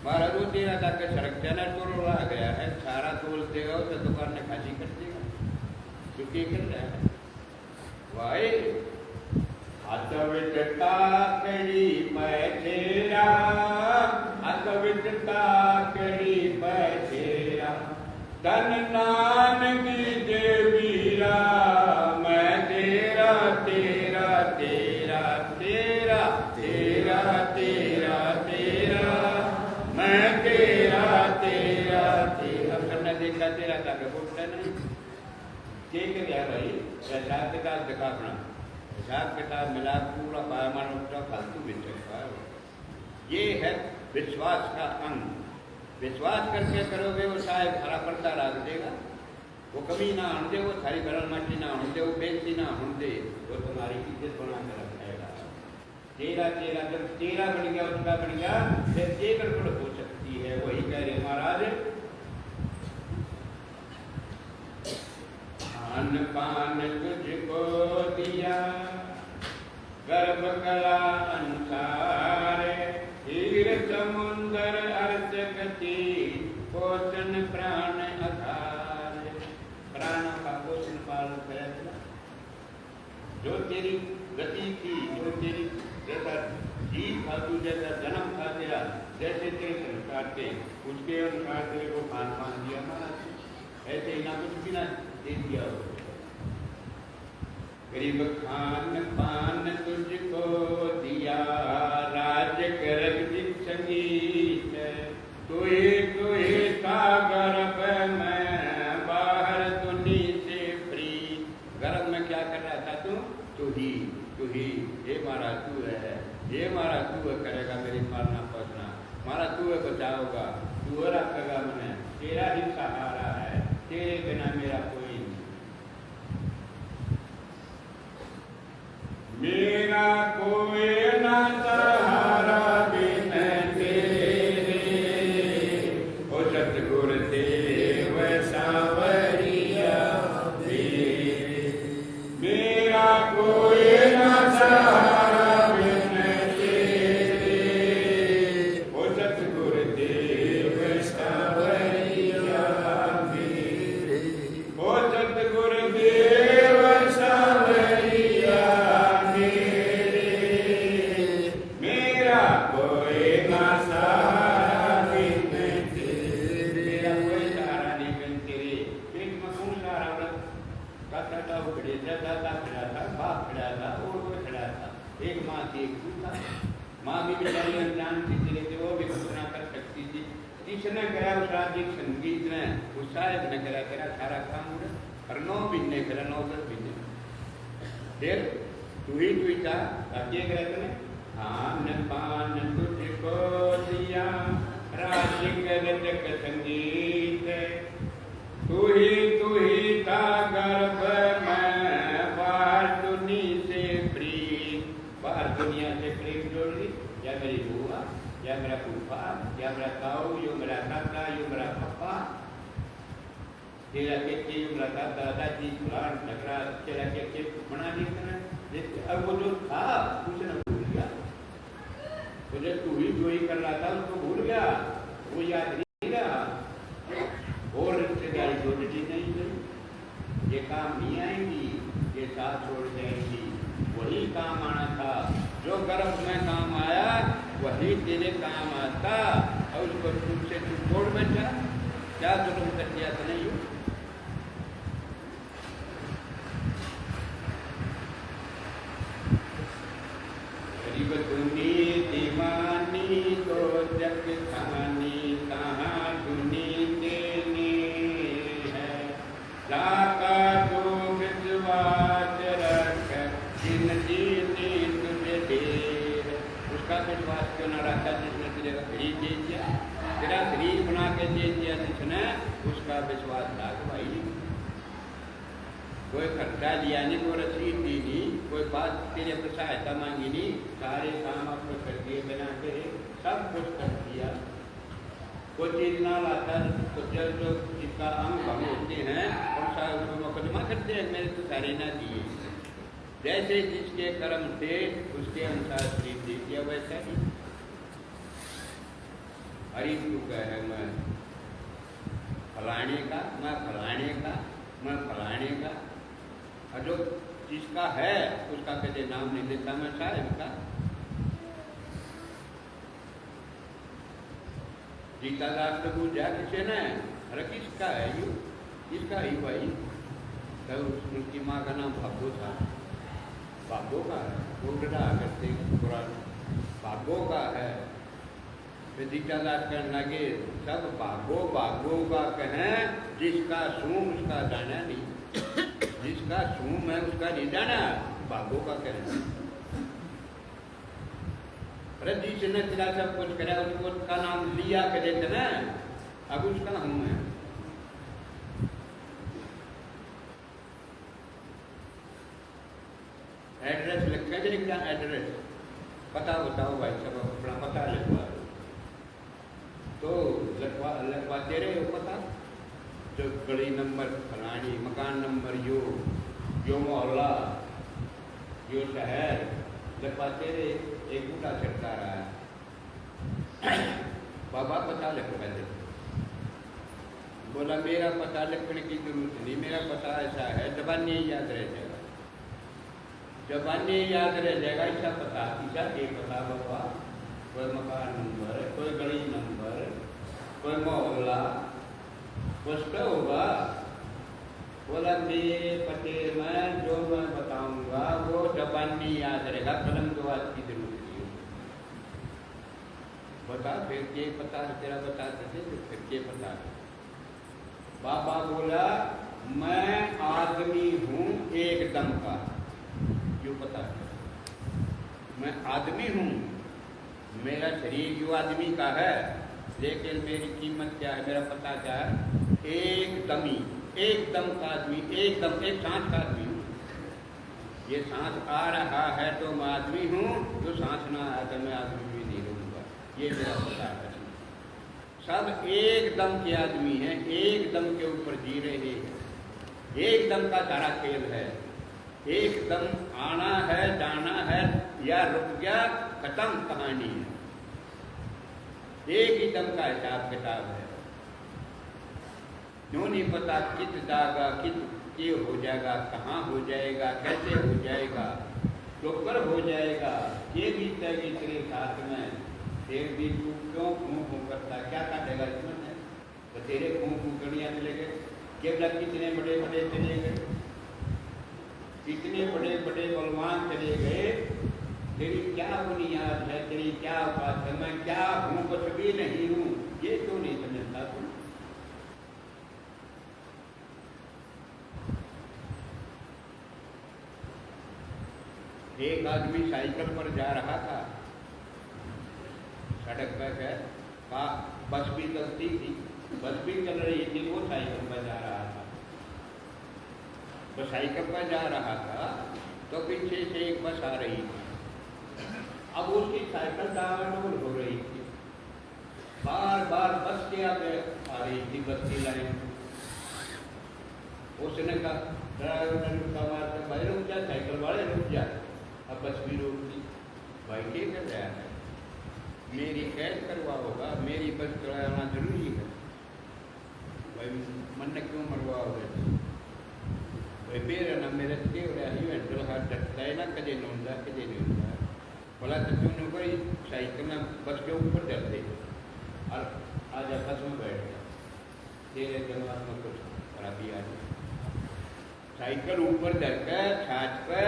मारा रो 13 जाकर सड़क जाना तोड़ आ गया है, सारा तोड़ देगा तो दुकान ने खाली कर देगा। क्योंकि कर रहा है वाई अतविटता कड़ी पैसेरा, अतविटता कड़ी पैसेरा, तन नानकी देवीरा, मैं 13, 13, 13, 13, 13, 13, 13, मैं 13, 13, 13। अब सबने देखा 13 जाके बोलता नहीं ठीक है भाई, हिसाब किताब दिखा अपना, हिसाब किताब मिला पूरा पायमान उठा फालतू बिच है। ये है विश्वास का अंग। विश्वास करके करोगे वो शायद हरा पर्दा रख देगा, वो कमी ना होने दे, वो थारी गरल माटी ना होने दे, वो बेइज्जती ना होने दे, वो तुम्हारी इज्जत बना के रखेगा। 13, 13 जब 13 बन गया, उसका बन गया, फिर ये गड़बड़ हो सकती है। वही कह रहे महाराज, अन्न पान तुझको दिया गर्भ कला अनुसार, हीर समुंदर अर्थ गति, पोषण प्राण आधार। प्राणों का पोषण पालन करेगा, जो तेरी गति की, जो तेरी जैसा जीव था, तू जैसा जन्म था तेरा, जैसे तेरे संस्कार थे, उसके अनुसार तेरे को खान पान दिया महाराज। ऐसे ही ना कुछ भी ना दे दिया हो। गरीब खान पान तुझको दिया, राज करक जिन संगीत, तुहे सागर में बाहर दुनी से प्रीत। गर्भ में क्या कर रहा था तू ही, ये मारा तू है, ये मारा तू है, करेगा मेरी मारना पहुंचना, मारा तू है, बचाओगा, तू रखेगा, मैंने तेरा ही सहारा है, तेरे बिना मेरा कोई नहीं। मेरा कोई ना सहारा बिन तेरे, ओ सतगुर देव सावरिया मेरे। मेरा कोई ना सहारा बिन तेरे, ओ सतगुर देव सावरिया मेरे, ओ सतगुर देव सावरिया मेरे। मेरा कोई ना सहारा बिन तेरे, मेरा कोई सहारा नहीं बिन तेरे। पेट में कौन सहारा व्रत काटा था, वो खड़े था, दादा खड़ा था, बाप खड़ा था, और वो खड़ा था, एक माँ थी, एक तू था। माँ भी बेचारी अनजान थी, तेरे थे, वो भी कुछ ना कर सकती थी। जिसने करा उस राधिक संगीत ने, उस शायद ने करा, तेरा सारा काम उड़ा, और 9 महीने करा, 9-10 महीने। फिर तू ही था, ताकि एक रहते ने, आन पान तुझको दिया, राधिक रजक संगीत, तू ही था गर्भ में बाहर दुनी से प्रीत। बाहर दुनिया से प्रेम जोड़ ली, या मेरी बुआ या मेरा फूफा, या मेरा ताऊ, यो मेरा काका, यो मेरा पापा, तेरा के यो मेरा दादा दादी फलान झगड़ा, तेरा के बना नहीं करना। अब वो जो था उसने भूल गया, मुझे तू ही जो ही कर रहा था उसको भूल गया, वो याद नहीं रहा, और रिश्तेदारी जोड़नी नहीं गई, ये काम नहीं आएंगी, ये साथ छोड़ जाएंगी। वही काम आना था, जो गर्भ में काम आया वही तेरे काम आता, और उसको तुमसे तू छोड़ बैठा, क्या जुल्म कर दिया तो नहीं हो। गरीब दुनी दीवानी तो जग खानी, कहाँ दुनी देनी है, लाका तो विश्वास रख जिन जीने तुझे ढेर। उसका विश्वास क्यों न रखा जिसने तुझे शरीर दे दिया, तेरा शरीर बना के दे दिया जिसने, उसका विश्वास रख भाई। कोई खर्चा लिया नहीं, कोई रसीद दी नहीं, कोई बात तेरे पर सहायता मांगी नहीं, सारे काम आपको कर दिए बिना के, सब कुछ कर दिया। कोई चीज ना लाता तो जब जो जिसका अंग भंग होते हैं और सारे उसको मुकदमा करते हैं, मेरे तो सारे ना दिए। जैसे जिसके कर्म थे उसके अनुसार शरीर दे दिया, वैसा ही हरी तू कहे मैं फलाने का, मैं फलाने का, मैं फलाने का, और जो जिसका है उसका कदे नाम नहीं देता, मैं साहिब का। जीता दास तो पूछा किसे ने, अरे किसका है यू, किसका ही भाई, तो उसकी माँ का नाम भागो था, भागो का है, वो डरा करते कुरान, भागो का है। फिर जीता दास कहने लगे सब भागो भागो का कहें, जिसका सूम उसका जाना नहीं, जिसका सूम है उसका नहीं जाना, भागो का कहना। अरे जिसने तेरा सब कुछ करा उसको उसका नाम लिया करे थे ना, अब उसका हम है। एड्रेस लिखे थे क्या, एड्रेस पता बताओ भाई, सब अपना पता लिखवा दो, तो लगवाते रहे हो पता, जो गली नंबर फलानी, मकान नंबर यो मोहल्ला, यो शहर, लगवाते रहे। एक बूढ़ा चढ़ता रहा है, बाबा पता लिखो पहले, बोला मेरा पता लिखने की जरूरत नहीं, मेरा पता ऐसा है, जबानी याद रह जाएगा, जबानी याद रह जाएगा, ऐसा पता, ऐसा एक पता बाबा, कोई मकान नंबर, कोई गली नंबर, कोई मोहल्ला, उसका होगा। बोला मेरे पते में जो मैं बताऊंगा वो जबानी याद रहेगा, कलम दो की जरूरत नहीं। बता फिर के पता तेरा बताते थे, फिर के पता। बाबा बोला मैं आदमी हूँ एकदम का, क्यों पता, मैं आदमी हूँ, मेरा शरीर जो आदमी का है, लेकिन मेरी कीमत क्या है, मेरा पता क्या है, एकदमी, एकदम का आदमी, एकदम एक सांस का आदमी हूँ। ये सांस आ रहा है तो मैं आदमी हूँ, जो सांस ना आया तो मैं आदमी भी नहीं रहूँगा, ये मेरा पता है। सब एकदम के आदमी हैं, एकदम के ऊपर जी रहे हैं, एकदम का सारा खेल है, एकदम आना है जाना है, या रुक गया खत्म कहानी है, एक ही दम का हिसाब किताब है। क्यों नहीं पता कित जाएगा, कित ये हो जाएगा, कहाँ हो जाएगा, कैसे हो जाएगा, तो पर हो जाएगा, ये बीतेगी तेरे साथ में, फिर भी तू क्यों फूं करता, क्या काटेगा इसमें, तो तेरे फूं कड़ियाँ चले गए, केवल कितने बड़े बड़े चले गए, कितने बड़े बड़े बलवान चले गए, तेरी क्या बुनियाद है, तेरी क्या बात है, मैं क्या हूँ, कुछ भी नहीं हूँ, ये क्यों नहीं समझता तुम। एक आदमी साइकिल पर जा रहा था, सड़क पर है, बस भी चलती थी, बस भी चल रही थी, वो साइकिल पर जा रहा था, वो साइकिल पर जा रहा था, तो पीछे से एक बस आ रही थी, अब उसकी साइकिल डावाडोल हो रही थी, बार बार बस के आगे आ रही थी, बस की लाइन। उसने कहा ड्राइवर ने रुका, मारते भाई रुक जा, साइकिल वाले रुक जा। अब बस भी रोक दी। भाई क्या कर रहा है, मेरी कैद करवा होगा, मेरी बस चलाना जरूरी है भाई, मन क्यों मरवाओगे भाई? मेरा ना मेरे के इवेंटल हाथ डरता है ना, कदे नोंदा कदे नहीं होता बोला। तो तूने कोई साइकिल में बस के ऊपर डर दे और आजा बस में बैठ गया, तेरे दिमाग में कुछ खराबी आ गई। साइकिल ऊपर धरकर छाछ पर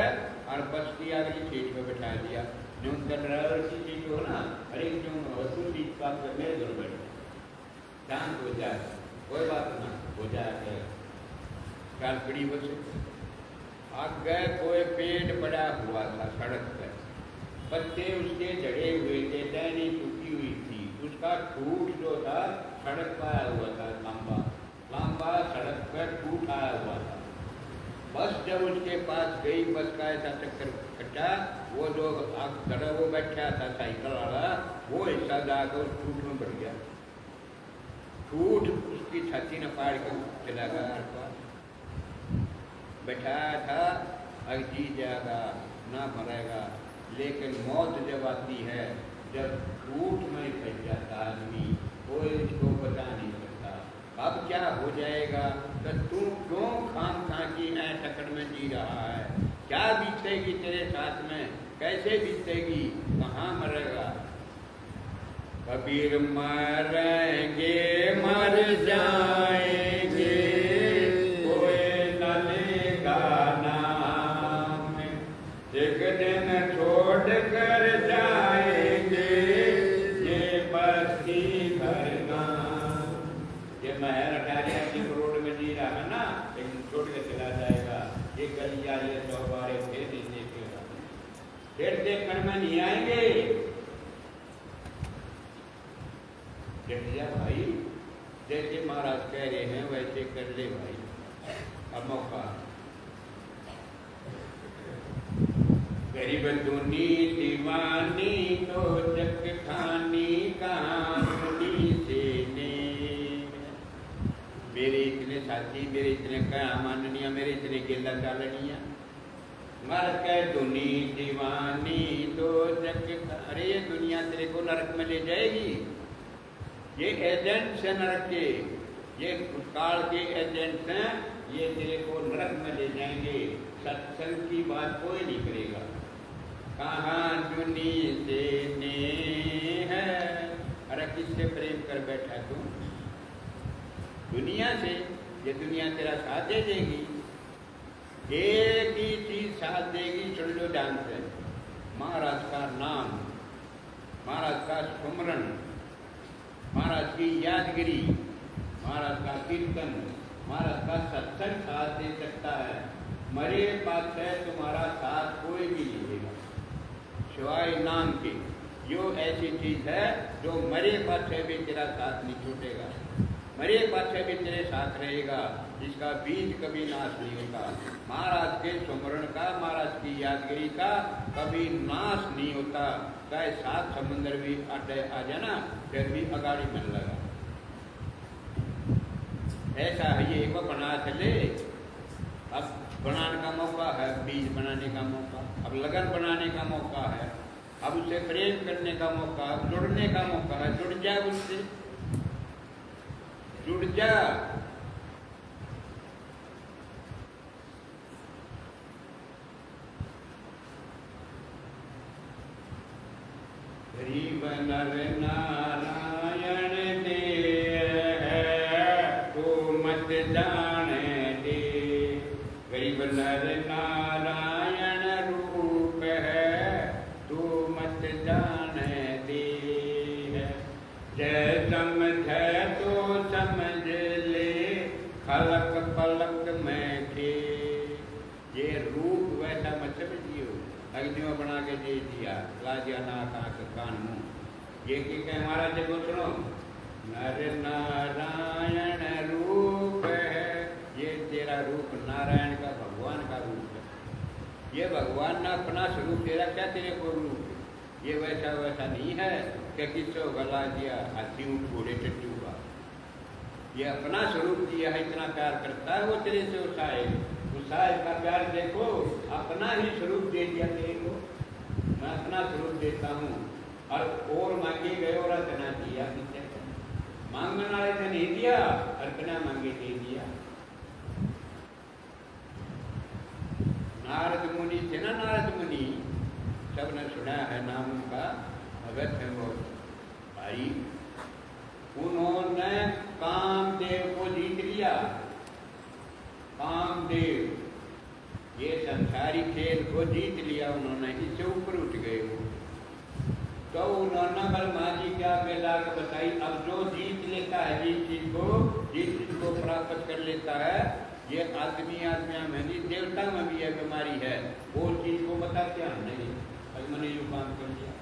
और बस की अगली सीट पर बैठा दिया। जो उनका ड्राइवर की सीट हो ना, अरे क्यों वसूल सीट पास कर मेरे घर बैठ शांत हो जाए, कोई बात ना हो जाए। काल पड़ी बस आगे कोई पेड़ पड़ा हुआ था सड़क पर, पत्ते उसके जड़े हुए थे, टहनी टूटी हुई थी, उसका ठूठ जो था सड़क पर आया हुआ था, लंबा लंबा सड़क पर ठूठ आया हुआ था। बस जब उसके पास गई, बस का ऐसा चक्कर कटा, वो जो खड़ा वो बैठा था साइकिल वाला, वो हिस्सा जाकर उस ठूठ में बढ़ गया। ठूठ उसकी छाती ने फाड़ कर चला गया, बैठा था अगर जी जाएगा ना मरेगा। लेकिन मौत जब आती है, जब ठूठ में फंस जाता आदमी, कोई इसको बता नहीं सकता अब क्या हो जाएगा। तो तू क्यों खाम खा की टक्कर में जी रहा है? क्या बीतेगी तेरे साथ में, कैसे बीतेगी, कहाँ मरेगा? कबीर मरेंगे मर जाएंगे, कोई न लेगा नाम, एक दिन छोड़ कर जाएंगे ये बस्ती भरना। ये महल 18 करोड़ में जी रहा है ना, लेकिन छोड़ के चला जाएगा। ये गलियां ये चौबारे फिर नहीं देखेगा, फिर देखने में नहीं आएंगे। जटिया भाई, जैसे महाराज कह रहे हैं वैसे कर ले भाई, अब मौका। गरीब दुनी दीवानी तो जग खानी कहानी से ने, मेरे इतने साथी, मेरे इतने क्या माननीय, मेरे इतने गिल्ला चालनिया, मर के दुनी दीवानी तो जग। अरे ये दुनिया तेरे को नरक में ले जाएगी, ये एजेंट्स हैं नरक के, ये काल के एजेंट्स हैं, ये तेरे को नरक में ले जाएंगे। सत्संग की बात कोई नहीं करेगा। कहाँ दुनी से ने है, अरे किससे प्रेम कर बैठा तू? दुनिया से। ये दुनिया तेरा साथ दे देगी, एक ही चीज साथ देगी, सुन लो ध्यान से, महाराज का नाम, महाराज का सुमरण, महाराज की यादगिरी, महाराज का कीर्तन, महाराज का सत्संग साथ दे सकता है। मरे पास है तुम्हारा साथ कोई भी नहीं देगा सिवाय नाम के। यो ऐसी चीज है जो मरे पास है भी तेरा साथ नहीं छूटेगा, मरे पास है भी तेरे साथ रहेगा, जिसका बीज कभी नाश नहीं होता। महाराज के सुमरण का, महाराज की यादगिरी का कभी नाश नहीं होता। चाहे 7 समुद्र भी आ जाना, फिर भी अगाड़ी मिल लगा। ऐसा है, ये एक बना चले। अब बनाने का मौका है, बीज बनाने का मौका, अब लगन बनाने का मौका है, अब उससे प्रेम करने का मौका, अब जुड़ने का मौका है। जुड़ जा उससे, जुड़ जा। गरीब नर नारायण दे है, तो मत जाने दे। गरीब नर नारायण रूप है, तू मत जाने दे। जय समझे तो समझ ले, खलक पलक में थे। ये रूप वैसा मत समझियो, अग्नियों बना के दे दिया, लाजिया नाक आंख कान मुंह। ये की कहे महाराज जी को सुनो, नर नारायण रूप है, ये तेरा रूप नारायण का, भगवान का रूप है। ये भगवान ने अपना स्वरूप दे रखा तेरे को रूप, ये वैसा वैसा नहीं है। क्या किसो गला दिया हाथी ऊँट घोड़े टट्टू का, ये अपना स्वरूप दिया है, इतना प्यार करता है वो तेरे से। उस साहिब का प्यार देखो, अपना ही स्वरूप दे दिया तेरे को। मैं अपना स्वरूप देता हूँ और मांगे गए और इतना दिया, मांगने वाले ने नहीं दिया और बिना मांगे दे दिया। नारद मुनि थे ना, नारद मुनि सबने सुना है नाम उनका, भगत है वो भाई। उन्होंने कामदेव को जीत लिया। कामदेव ये संसारी खेल को जीत लिया उन्होंने, इससे ऊपर उठ गए वो। तो उन्होंने ब्रह्मा जी क्या बेला बताई, अब जो जीत लेता है जिस चीज को प्राप्त कर लेता है, ये आदमी में नहीं, देवता में भी यह बीमारी है, वो चीज को बताते हम नहीं। अब मैंने जो काम कर लिया,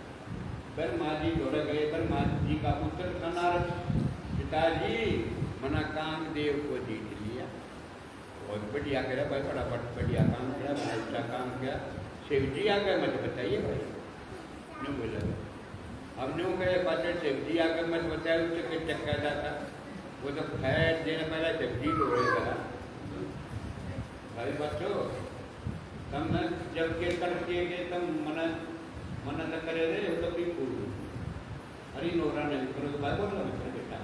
ब्रह्मा जी दौड़ गए, ब्रह्मा जी का पुत्र था नारद, पिताजी मना कामदेव को जीत लिया। बहुत बढ़िया करा भाई, बड़ा बढ़िया काम किया, बड़ा अच्छा काम किया। शिव जी आ गए, मत बताइए भाई, नहीं बोला। अब न्यू गए पाचन शिव जी आ गए, मत बताया, उससे चक्का जाता, वो तो खैर देने वाला शिव जी दौड़ेगा। भाई बच्चों, तुम जब कीर्तन किए गए तुम मन न करे रे, तो भी फूल हरी नोरा ने करो तो भाई बोल रहा बेटा,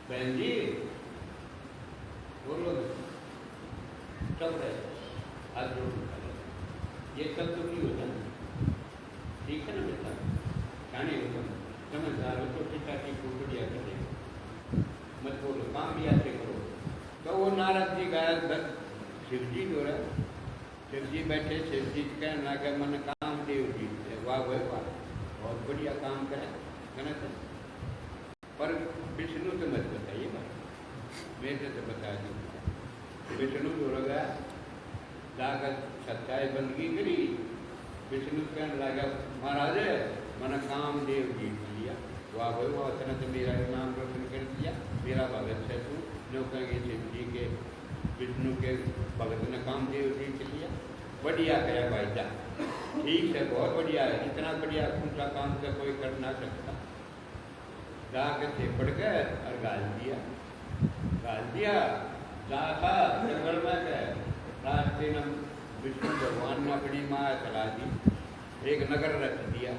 बहन जी बोलो सब रहे आज जो ये सब तो नहीं होता, ठीक है ना बेटा, जाने हो तुम समझदार हो तो पिता की बढ़िया करें, मत बोलो, काम भी ऐसे करो। तो वो नारद जी गया, शिव जी दो रहे, शिव जी बैठे, शिव जी कहने लगे मन कामदेव जी, वाह भाई वाह, बहुत बढ़िया काम करे, गलत है, पर विष्णु तो मत बताइए भाई, मेरे से बता दूँ। विष्णु जो लगा जाकर सच्चाई बंदगी करी, विष्णु कहने लगा महाराज मन कामदेव जीत लिया, वाह भाई वाह, इतना तो मेरा नाम रोशन कर दिया, मेरा भगत है तू। जो कहेंगे शिव जी के विष्णु के भगत ने कामदेव जीत लिया, बढ़िया गया भाई जा, ठीक है, बहुत बढ़िया है, इतना बढ़िया ऊंचा काम तो कोई कर ना सकता। जाकर थेपड़ गए और गाल दिया, जाता जंगल में गए, रास्ते में विष्णु भगवान ने अपनी माँ चला दी, एक नगर रच दिया,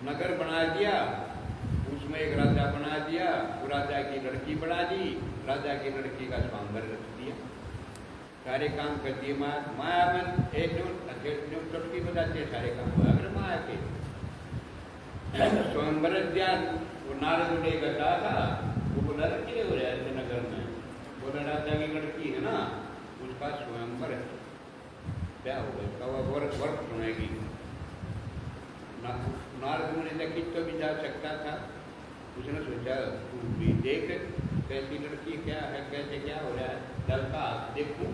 नगर बना दिया, उसमें एक राजा बना दिया, वो राजा की लड़की बना दी, राजा की लड़की का स्वयंवर रख दिया, सारे काम कर दिए। माया में एक जो चुटकी बताते हैं सारे काम हुआ, अगर माया के स्वयंवर दिया। वो नारद ने घटा था, वो बोला लड़की हो रहा है नगर में, बोला राजा की लड़की है ना, उसका स्वयंवर है, क्या होगा इसका, वह वर्क सुनेगी। नारद मुनि ने कित तो भी जा सकता था, उसने सोचा तू भी देख कैसी लड़की क्या है, कैसे क्या हो रहा है, चलता हाथ देखूं,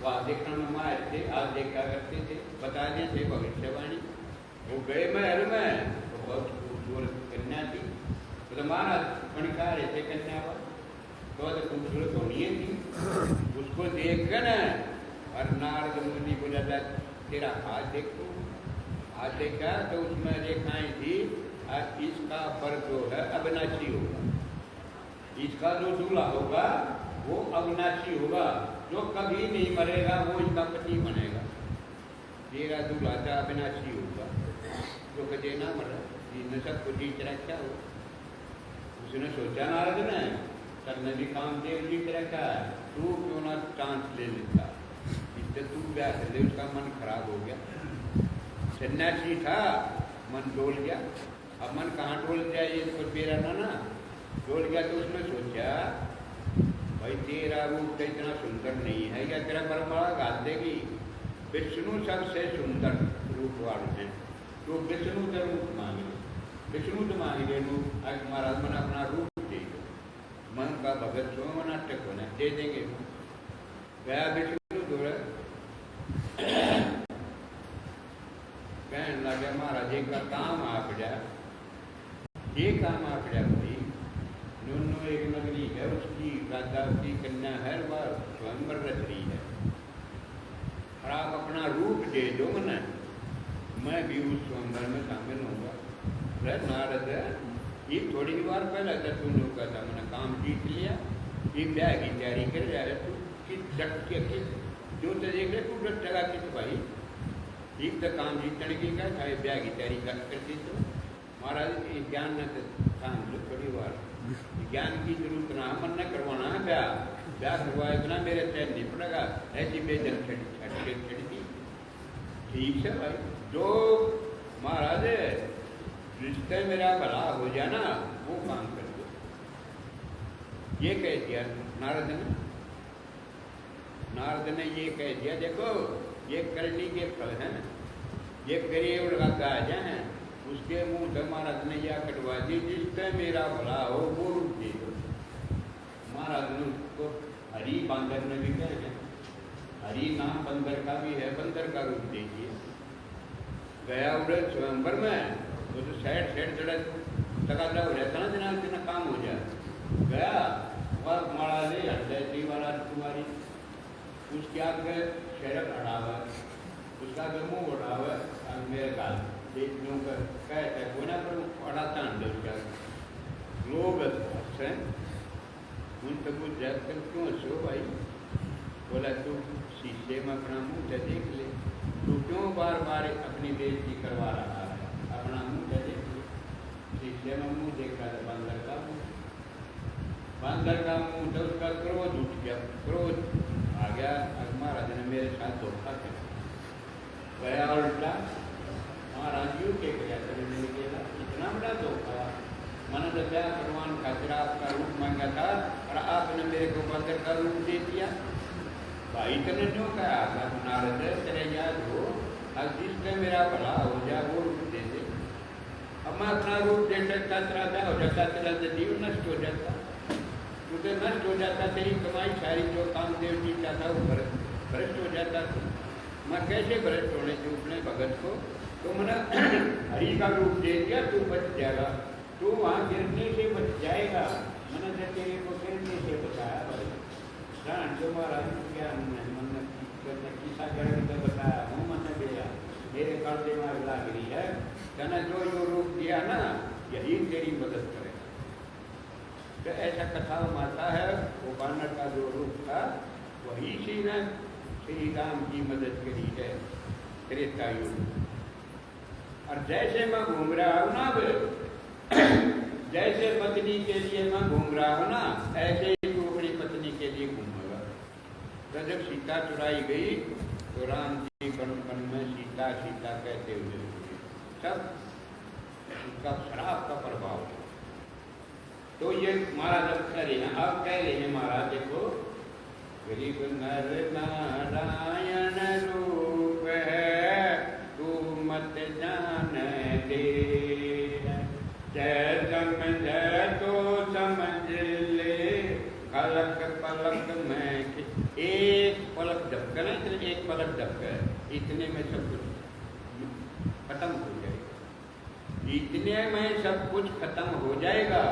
वहाँ देखना में मार थे, आज देखा करते थे, बता दें थे भविष्यवाणी। वो गए महल में, तो बहुत खूबसूरत कन्या थी, तो महाराज कणकार ऐसे कन्या हुआ, तो खूबसूरत होनी थी, उसको देख कर न और नारद मुनि बोला था तेरा हाथ देखो, हाथ देखा तो उसमें रेखाएं थी, इसका पर जो है अविनाशी होगा, इसका जो दूल्हा होगा वो अविनाशी होगा, जो कभी नहीं मरेगा वो इसका पति बनेगा, तेरा दूल्हा था अविनाशी होगा, जो कभी ना मरा, ये सबको जीत रखा हो। उसने सोचा नारद ने, सर ने भी कामदेव जीत रखा है, तू क्यों ना चांस ले लेता, इससे तू क्या कर ले, उसका मन खराब हो गया, सन्यासी था, मन डोल गया। अब मन कहाँ डोल गया, ये तो तेरा ना डोल गया, तो उसने सोचा भाई तेरा रूप तो इतना सुंदर नहीं है, या तेरा परमाणा घात देगी, विष्णु सबसे सुंदर रूप वाले हैं, तो विष्णु का रूप मांगे, विष्णु तो मांगे रूप, आज महाराज मन अपना रूप दे, मन का भगत सो मना टक होना दे देंगे। गया विष्णु दौड़ कहने लगे महाराज एक का काम आप जा, ये काम आप जा भाई, दोनों एक नगरी है, उसकी राजा की कन्या है, वह स्वयंवर रच रही है, और आप अपना रूप दे दो मैं भी उस स्वयंवर में शामिल होऊंगा। अरे नारद, ये थोड़ी ही बार पहले था तू लोग का था, मैंने काम जीत लिया, ये ब्याह की तैयारी कर जा रहे तू किस डट के किस जो तो देख रहे तू डट लगा किस भाई ठीक तो काम जीतने की क्या चाहे ब्याह की तैयारी करती तो महाराज ये ज्ञान न काम लो थोड़ी बार ज्ञान की जरूरत ना मन न करवाना ब्याह ब्याह करवाए बिना मेरे चैन नहीं पड़ेगा ऐसी बेजन छड़ी ठीक है भाई जो महाराज रिश्ते मेरा भला हो जाए ना वो काम कर दो। ये कह दिया नारद ने ये कह दिया देखो ये करनी के फल हैं, ये गरीब गाज हैं, उसके मुंह से महाराज ने यह कटवा दी जिससे मेरा भला हो वो रूप दे दो। महाराज ने उसको हरि बंदर ने भी कह है, हरि नाम बंदर का भी है, बंदर का रूप दीजिए। गया उड़े स्वयंवर में वो तो साइड चढ़े तकादा हो जाता ना जना इतना काम हो जाए। गया वह मारा ले हृदय वाला तुम्हारी उसके आगे शहर अड़ा हुआ उसका आगे मुँह उड़ा हुआ और मेरे गाल देखने का कहते हैं कोना पर अड़ाता अंदर उसका लोग हंसे उन तक कुछ जाकर क्यों हंसो भाई। बोला तू शीशे में अपना मुँह से देख ले, तू क्यों बार बार अपनी बेइज्जती करवा रहा है, अपना मुँह से देख ले। शीशे में मुँह देखा था बंदर का मुँह तो उसका क्रोध उठ गया, क्रोध आ गया। महाराज ने मेरे साथ धोखा किया गया उल्टा महाराज यू के गया इतना बड़ा धोखा मैंने तो ब्याह करवान खातिर आपका रूप मांगा था और आपने मेरे को बंदर का रूप दे दिया। भाई तने जो कहा नारद तेरे याद हो अब जिससे मेरा भला हो जाए वो रूप दे दे। अब मैं अपना रूप दे सकता तेरा हो जाता, तेरा तो जीव नष्ट हो जाता, तुझे नष्ट हो जाता, तेरी कमाई सारी जो काम देव जी का था वो भ्रष्ट हो जाता। मैं कैसे भ्रष्ट होने जो अपने भगत को तो मैंने हरि का रूप दे दिया, तू बच जाएगा, तू वहाँ गिरने से बच जाएगा। मैंने तो तेरे को गिरने से बताया भाई जान जो महाराज क्या मैंने किसा करके तो बताया हूँ मैंने दिया मेरे कर्जे में अगला गिरी है कहना जो रूप दिया ना यही तेरी मदद करेगा। तो ऐसा कथा माता है वो बानर का जो रूप था वही सी ने श्री राम की मदद करी है त्रेता युग। और जैसे मैं घूम रहा हूँ ना जैसे पत्नी के लिए मैं घूम रहा हूँ ना ऐसे ही तू अपनी पत्नी के लिए घूमेगा। तो जब सीता चुराई गई तो राम जी बन में सीता सीता कहते हुए सब उसका शराब का प्रभाव है। तो ये महाराज अब कह रहे हैं, अब कह रहे हैं महाराज देखो गरीब नर नारायण रूप है तू मत जान दे, जय समझ तो समझ ले पलक पलक में एक पलक झपका ना इतने एक पलक झपका इतने में सब कुछ खत्म हो जाएगा, इतने में सब कुछ खत्म हो जाएगा।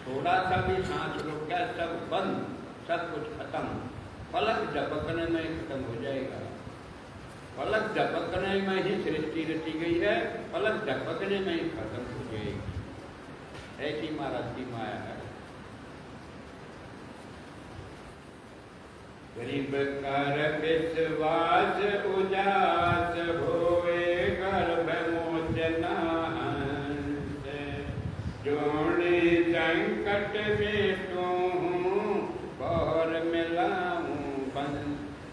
थोड़ा सा भी सांस रुक गया सब बंद, सब कुछ खत्म, पलक झपकने में खत्म हो जाएगा। पलक झपकने में ही सृष्टि रची गई है, पलक झपकने में ही खत्म हो जाएगी। ऐसी महाराज की माया है। गरीब कर विश्वास उजास होए गर्भ मोचना जोड़े संकट में तू बहर मिलाऊं बंद।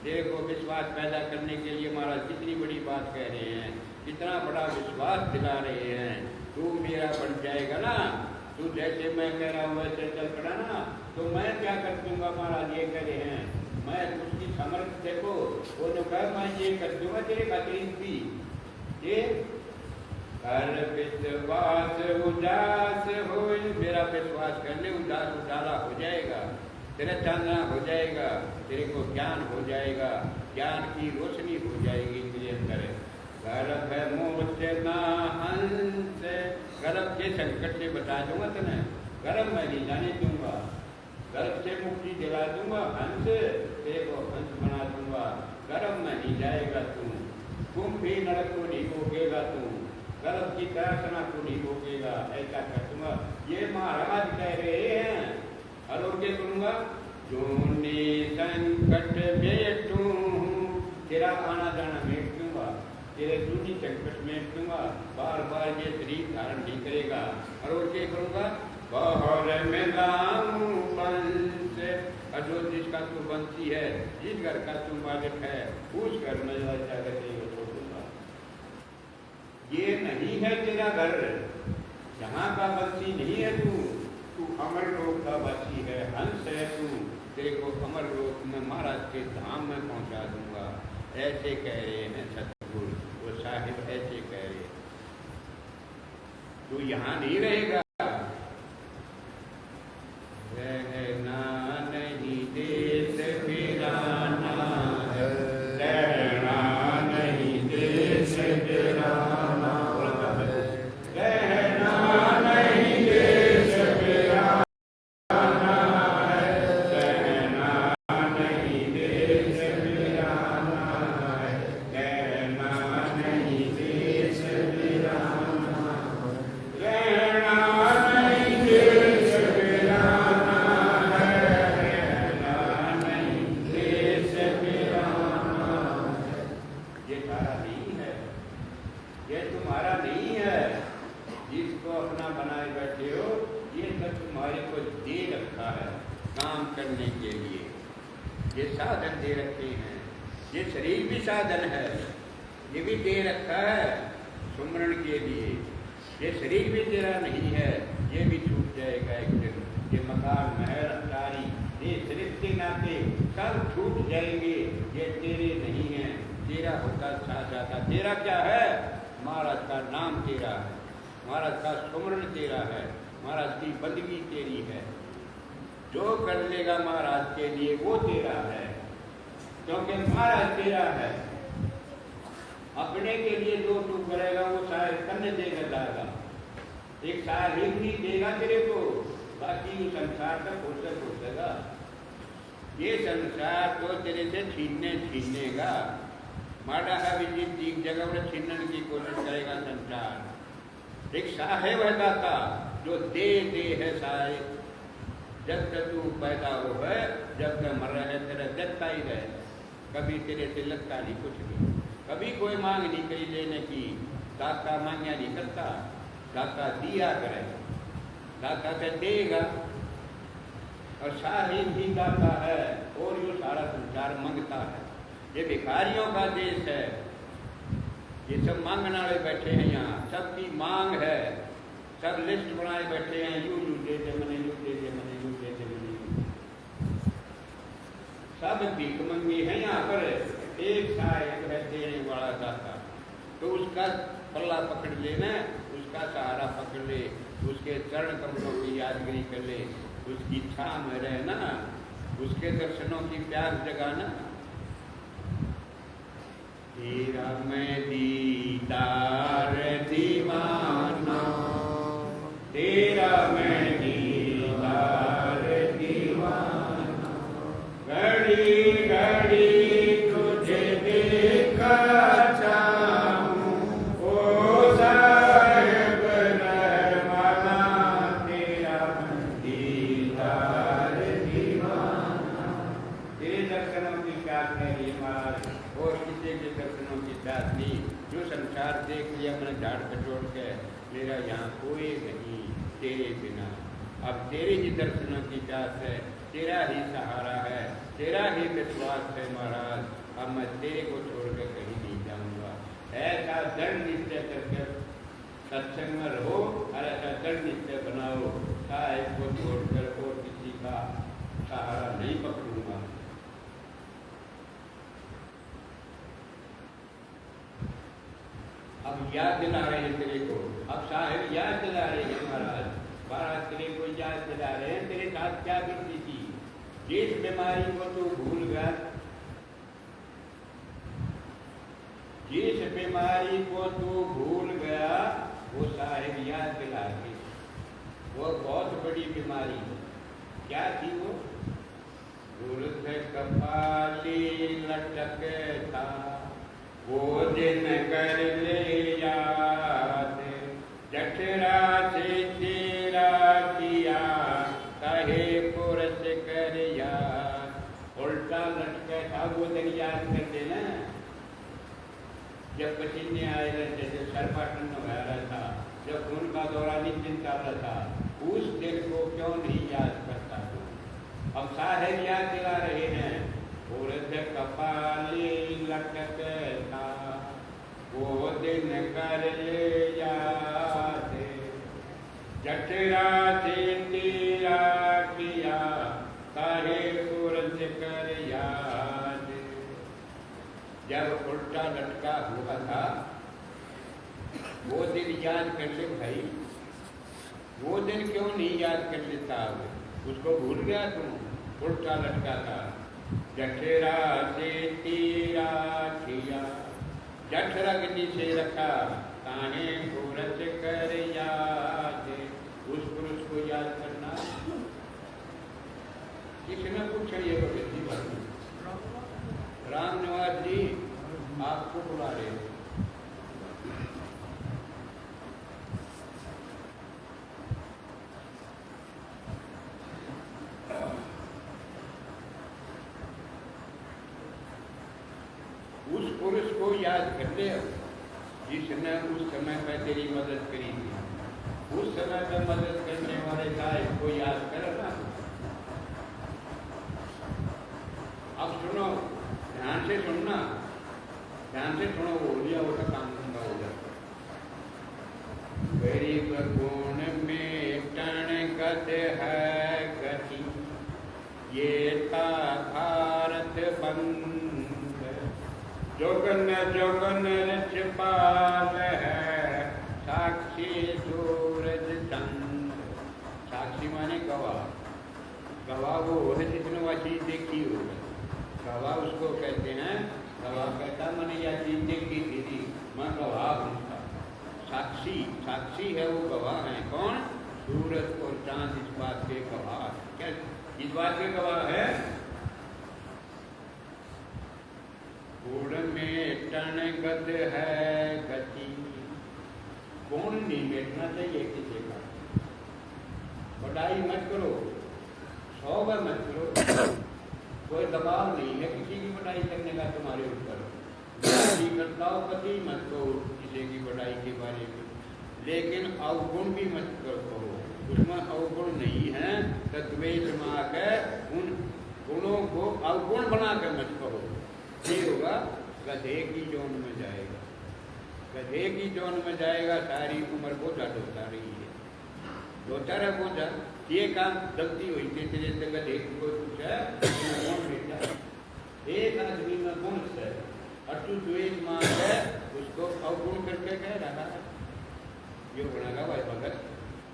देखो विश्वास पैदा करने के लिए महाराज कितनी बड़ी बात कह रहे हैं, कितना बड़ा विश्वास दिला रहे हैं। तू मेरा बन जाएगा ना, तू जैसे मैं कह रहा हूँ वैसे चल पड़ा ना तो मैं क्या कर दूंगा। महाराज ये कह रहे हैं मैं उसकी समर्थ देखो वो जो कह मैं ये कर दूंगा तेरे खातिर भी ये कर विश्वास उजास हो, मेरा विश्वास करने उजास उजाला हो जाएगा, तेरा चांदना हो जाएगा, तेरे को ज्ञान हो जाएगा, ज्ञान की रोशनी हो जाएगी तेरे अंदर। गर्भ मोच ना हंस, गर्भ के संकट से बता दूंगा तेने, गर्भ मैं नहीं जाने दूंगा, गर्भ से मुक्ति दिला दूंगा, हंस तेरे को हंस बना दूंगा, गर्भ में नहीं जाएगा तू। कुंभी नरक को नहीं भोगेगा तू, गर्भ की तरसना को नहीं भोगेगा, ऐसा कर दूंगा। ये महाराज कह रहे हैं। और और क्या करूंगा? जोने संकट में तू, तेरा आना जाना मेट दूंगा, तेरे दूनी संकट मेट दूंगा, बार बार ये शरीर धारण नहीं करेगा। और क्या करूंगा? बहर में लाऊं बंस, और जो जिसका तू बंसी है, जिस घर का तू मालिक है, उस घर में जाकर छोड़ दूंगा। ये नहीं है तेरा घर, यहाँ का बंसी नहीं है तू, तू अमर लोक का बंसी है, हंस है तू, तेरे को अमर लोक में महाराज के धाम में पहुंचा दूंगा। ऐसे कह रहे हैं सतगुरु, वो साहिब ऐसे कह रहे हैं। तू यहाँ नहीं रहेगा, रहना नहीं देश बिराना है, रहना नहीं देश बिराना है, रहना नहीं देश बिराना है, रहना नहीं देश बिराना है, रहना नहीं देश बिराना, रहना नहीं देश बिराना है, रहना नहीं देश बिराना है। ये तारा नहीं है, ये तुम्हारा नहीं है, जिसको अपना बनाए बैठे हो, ये सब तुम्हारे को दे रखा है काम करने के लिए। ये साधन दे रखे हैं, ये शरीर भी साधन है, ये भी दे रखा है सुमरण के लिए। ये शरीर भी तेरा नहीं है, ये भी छूट जाएगा एक दिन। ये मकान महल अटारी, ये रिश्ते नाते सब छूट जाएंगे, ये तेरे नहीं है। तेरा होता साथ आता। तेरा क्या है? महाराज का नाम तेरा है, महाराज का सुमरण तेरा है, महाराज की बंदगी तेरी है। जो कर लेगा महाराज के लिए वो तेरा है, क्योंकि महाराज तेरा है। अपने के लिए जो तू करेगा वो शायद करने देगा जाएगा, एक साहिब ही देगा तेरे को, बाकी संसार का पहुंचेगा। ये संसार तो तेरे से छीनेगा। माड़ा है भी जिस जगह पर छीनने की कोशिश करेगा संसार। एक साहेब है दाता जो दे है साहेब। जब तक तू पैदा हो है, जब तक मर रहा है, तेरा देता ही रहे, कभी तेरे से लगता नहीं कुछ भी, कभी कोई मांग नहीं करी लेने की। दाता मांगा नहीं करता, दाता दिया करेगा, दाता से देगा। और साहिब ही दाता है, और जो सारा संसार मांगता है। ये भिखारियों का देश है, ये सब मांगने वाले बैठे हैं यहाँ, सबकी मांग है, सब लिस्ट बनाए बैठे हैं, यूं दे दे मने, यूं दे दे मने, यूं दे दे मने। सब भीख मंगी है यहाँ पर। एक साहिब है देने वाला दाता, तो उसका पल्ला पकड़ लेना, उसका सहारा पकड़ ले, उसके चरण कमलों की यादगिरी कर ले, उसकी छाह में रहना, उसके दर्शनों की प्यास जगाना। तेरा मैं दीदार दीवाना, तेरा मैं दीदार दीवाना, घड़ी घड़ी तुझे देखा चाहूं, ओ साहिब रहमाना, तेरा मैं दीदार दीवाना। तेरे दर्शनों की प्यास है ये महाराज, और किसी के दर्शनों की प्यास नहीं। जो संसार देख लिया मैंने झाड़ कटोड़ के, मेरा यहाँ कोई नहीं तेरे बिना। अब तेरे ही दर्शनों की प्यास है, तेरा ही सहारा है, तेरा ही विश्वास है महाराज। अब मैं तेरे को छोड़कर कहीं नहीं जाऊँगा। ऐसा दृढ़ निश्चय करके सत्संग में रहो, और ऐसा दृढ़ निश्चय बनाओ, साहिब को छोड़कर और किसी का सहारा नहीं पकड़ूंगा। अब याद दिला रहे हैं तेरे को, अब साहिब याद दिला रहे हैं महाराज, महाराज तेरे को याद दिला रहे हैं तेरे साथ क्या बीती थी। जिस बीमारी को तू भूल गया, जिस बीमारी को तू भूल गया, वो साहिब याद दिला रहे। वो बहुत बड़ी बीमारी है। क्या थी वो? कपाली लटक था, वो दिन कर ले याद, जठरा से तेरा किया कहे पुरस कर याद। उल्टा लटके था वो दिन याद करते ना, जब पसीने आए रहे, जैसे सर पाटन हो रहा था, जब खून का दौरा निश्चित चल रहा था, उस दिन को क्यों नहीं याद करता तू। अब साहेब याद दिला रहे हैं, पुरस कपाली लटकता वो दिन कर ले याद, जठरा से तेरा किया काहे पुरस कर याद। जब उल्टा लटका हुआ था वो दिन याद कर ले भाई, वो दिन क्यों नहीं याद कर लेता, उसको भूल गया तुम। उल्टा लटका था, जठरा से तेरा किया, जठरा के नीचे रखा काहे पुरस कर याद। उस पुरुष को याद करना किसने पूछा, ये भगत जी बात राम निवास जी आपको बुला रहे हैं। उस पुरुष को याद कर ले जिसने उस समय पर तेरी मदद करी थी। उस समय पर मदद करने वाले साहब को याद करना। अब सुनो, ध्यान से सुनना, ध्यान से सुनो, वो हो गया वो तो काम धंधा हो जाता। गरीब गुण में टन गत है गति, ये था भारत बंद, जोगन जोगन रचपाल है, साक्षी सूरज चंद। साक्षी माने गवाह, गवाह वो है जिसने वह चीज देखी हो। गवाह उसको कहते हैं, गवाह कहता मैंने यह चीज देखी थी, मैं गवाह हूँ। साक्षी, साक्षी है वो गवाह है। कौन? सूरज और चांद इस बात के गवाह। क्या इस बात के गवाह है? गुण में टन गत है गति, गुण नहीं मिटना चाहिए किसी का। बढ़ाई मत करो, 100 बार मत करो, कोई दबाव नहीं है किसी की बढ़ाई करने का तुम्हारे ऊपर। करता हो कभी मत कहो किसी की बढ़ाई के बारे में, लेकिन अवगुण भी मत करो। उसमें अवगुण नहीं है तो द्वेष मा कर उन गुणों को अवगुण बना कर मत कहो। ये होगा गधे की जोन में जाएगा, गधे की जोन में जाएगा, सारी उम्र बोझा ढोता रही है, ढोता रहा बोझा। ये काम गलती हुई थी तेरे से, गधे को पूछा कौन बेटा, एक आदमी में गुण है और तू द्वेष मान है उसको अवगुण करके कह रहा है। यो बनेगा भाई भगत,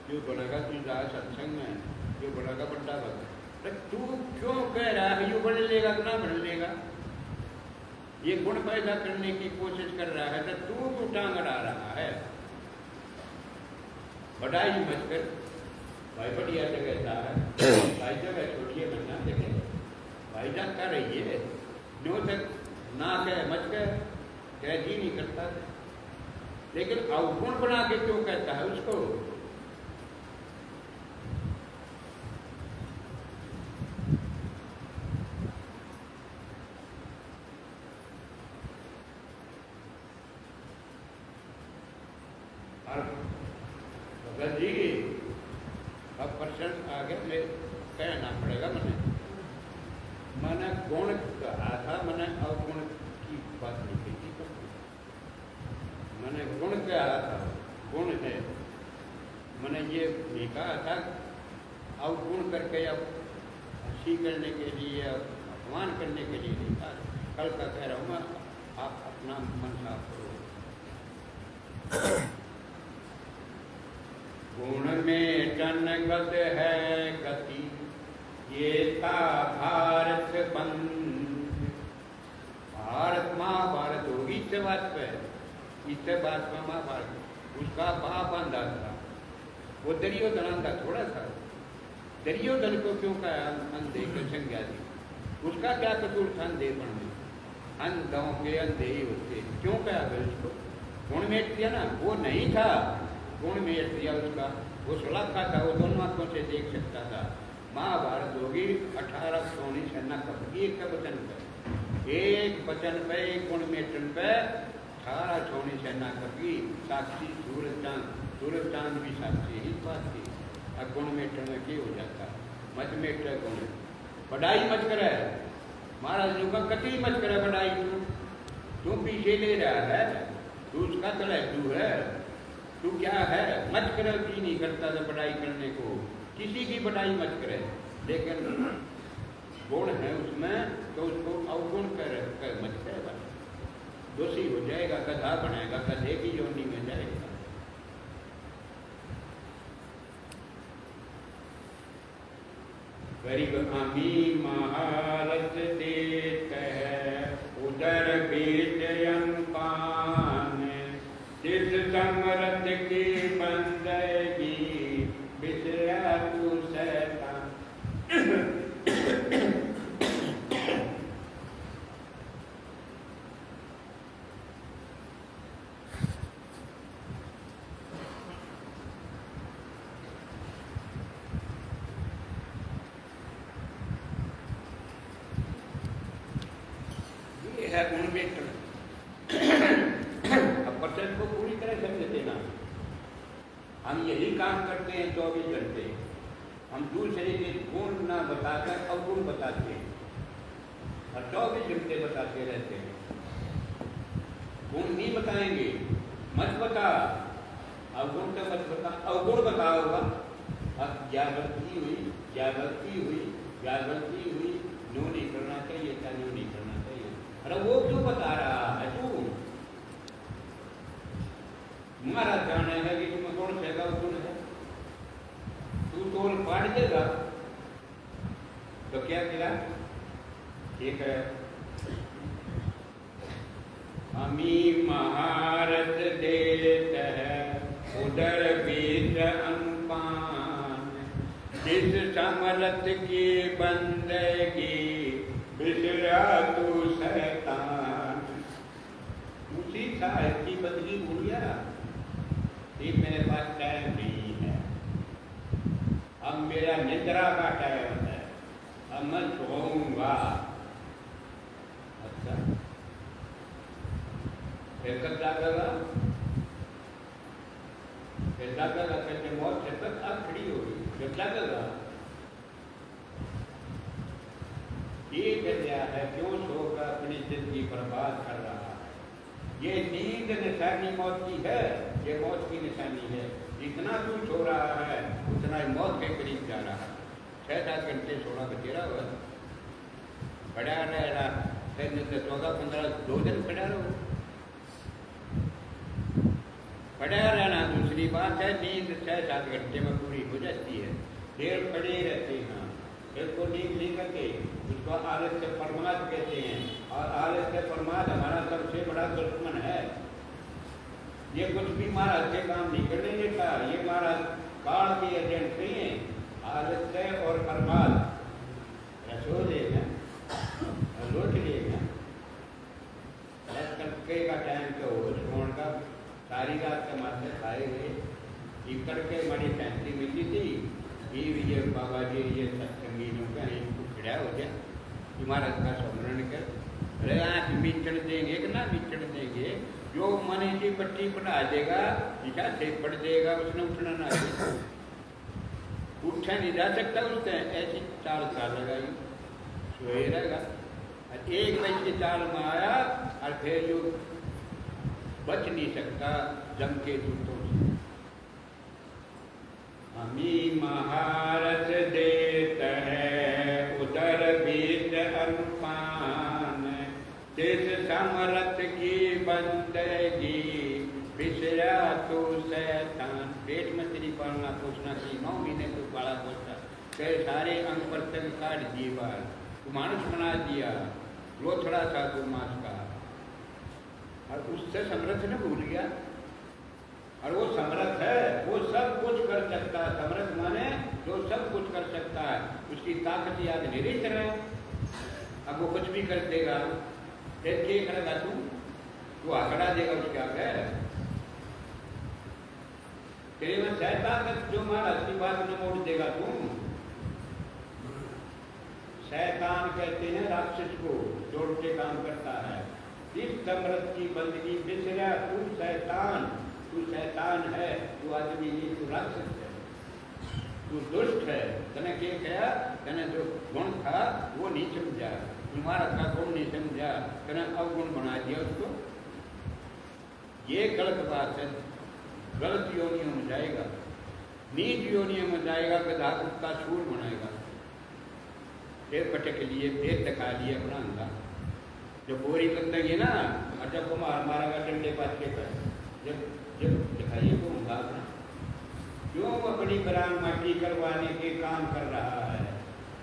यो बनेगा तू जा सत्संग में, यो बनेगा बड़ा भगत। तू क्यों कह रहा है यो बन लेगा तो ना बन लेगा? ये गुण पैदा करने की कोशिश कर रहा है तो तू टांग अड़ा रहा है। बढ़ाई मत कर भाई, बढ़िया जगह जा है भाई, जगह छोटी है बनना देखे भाई, जा कर रही है न्यू तक ना कह मत कह जी नहीं करता, लेकिन अवगुण बना के क्यों कहता है उसको? भगत जी अब प्रश्न आगे ले कहना पड़ेगा। मैंने गुण कहा था, मैंने अवगुण की बात नहीं की थी। मैंने गुण कहा था, गुण है, मैंने ये नहीं कहा था अवगुण करके अब हंसी करने के लिए, अपमान करने के लिए नहीं कहा। कल का कह रहा हूँ मैं, आप अपना मन साफ करो। गुण में टनगत है गति, ये था भारत बंद। भारत महाभारत होगी इससे बात पे, इससे बात में महाभारत। उसका बाप अंधा था, वो दुर्योधन अंधा थोड़ा था। दुर्योधन को क्यों कहा अंधे को संज्ञा दी? उसका क्या कसूर था अंधेपन में? अंधों के अंधे ही होते। क्यों कहा फिर उसको? गुण मेट दिया ना, वो नहीं था, गुण मेट दिया उसका, वो सुलखा था, वो दोनों आंखों से देख सकता था। महाभारत होगी 1819 सन्ना कब एक वचन पे, एक वचन पे, एक गुण मेटन पे 1819 सन्ना कभी साक्षी सूरज चांद भी साक्षी ही बात थी। अब गुण मेटन में क्या हो जाता, मत मेट गुण, बढ़ाई मत करे महाराज जी का, कति मत करे बढ़ाई, तू पीछे ले रहा है, तू उसका तू है, तू क्या है, मत करे, की नहीं करता था बढ़ाई करने को, किसी की बढ़ाई मत करे, लेकिन गुण है उसमें तो उसको अवगुण कर मत करे, दोषी हो जाएगा, गधा बनाएगा, गधे की योनि में जाएगा। गरीब अमी महारथ देत है, उदर बीजयन पान, जिस समरथ की बंदगी बिसरा तू शैतान। गुण मेट, अब पर्सन को पूरी तरह समझ देना। हम यही काम करते हैं 24 घंटे, हम दूसरे के गुण न बताकर अवगुण बताते हैं और 24 घंटे बताते रहते हैं। गुण नहीं बताएंगे, मत बता, अवगुण तो मत बता, अवगुण बताओगा। अब क्या गलती हुई, क्या गलती हुई, क्या गलती हुई, न्यू नहीं करना चाहिए था, न्यू नहीं करना चाहिए। अरे वो क्यों बता रहा है तू? महाराज जाने है कि तुम्हें कौन सेगा गुण है, तू तोल पाड़ देगा तो क्या किया? ठीक है, अमी महारथ देत है, उदर बीज अनुपान, जिस समरथ की बंदगी बिसरा तू शैतान। उसी साहब की बंदगी भूल गया, ये मेरे पास टाइम नहीं है, अब मेरा निद्रा का टाइम है, अब मैं सोऊंगा। अच्छा, फिर कब जागेगा? फिर जागेगा, कहते मौत से तक अब खड़ी होगी, जब जागेगा। ये कर गया है, क्यों सोकर अपनी जिंदगी बर्बाद कर रहा है? ये नींद निशानी मौत की है, ये मौत की निशानी है। जितना तू सो रहा है उतना ही मौत के करीब जा रहा है। 6-7 घंटे सोना बचेरा हुआ, पड़ा रहा, फिर 14-15 2 दिन पड़ा रहो, पड़ा रहना। दूसरी बात है, नींद 6-7 घंटे में पूरी हो जाती है, देर पड़े रहते हैं, फिर को नींद नहीं करके, उसको आलस्य प्रमाद कहते हैं, और आलस्य प्रमाद हमारा सबसे बड़ा दुश्मन है। ये कुछ भी महाराज से काम नहीं करने देता, ये महाराज काल के एजेंट नहीं है। आलस्य और प्रमाद रसो लेगा, लौट लेगा, करके का टाइम तो हो श्रवण का, सारी रात के माथे खाए हुए इकड़ के हमारी फैंसी मिली थी, ये बाबा जी ये सत्संगीनों का इनको खड़ा हो गया, महाराज का स्मरण कर, अरे आँख मीचड़ देंगे कि ना मीचड़ देंगे, जो मन की पट्टी बना देगा, इसा से पड़ देगा, उसने उठना ना है, उठा नहीं जा सकता उसने, ऐसी चाल लगाई, सोए रहेगा। एक बज की चाल में आया और फिर जो बच नहीं सकता जम के दूतों से। अमी महारथ देत है, उदर बीज अनुपान, जिस समरथ की बंदगी बिसरा तो शैतान। पेट में तेरी पालना पोषना की 9 महीने तो पाला पोषा, फिर सारे अंग प्रत्यंग काट दिए बाहर, तू मानुष बना दिया, लोथड़ा था तू मास का, और उससे समरथ ने भूल गया। और वो समर्थ है, वो सब कुछ कर सकता है। समर्थ माने जो सब कुछ कर सकता है, उसकी ताकत याद नहीं रही तरह, अब वो कुछ भी कर देगा। फिर क्या करेगा तू आंकड़ा देगा उसके आगे। तेरे में शैतान का जो महाराज की बात न मोड़ देगा तू। शैतान कहते हैं राक्षस को, जोड़ के काम करता है। इस समृद्ध की बंदगी बिछड़ा तू शैतान है, तू आदमी नहीं, तू राक्षस है, तू दुष्ट है। तने क्या कहा, तने जो गुण था वो नहीं समझा, तुम्हारा का गुण नहीं समझा, तने अवगुण बना दिया उसको। ये गलत बात है, गलत योनियों में जाएगा, नीच योनियों में जाएगा, गधा कुत्ता सूर बनाएगा, फिर पटक लिए, फिर टका लिए अपना अंधा। जब बोरी लगतेंगे ना, और जब वो मारेगा डंडे पास के पर, जब दिखाइए वो होगा अपना। क्यों अपनी बरान माटी करवाने के काम कर रहा है,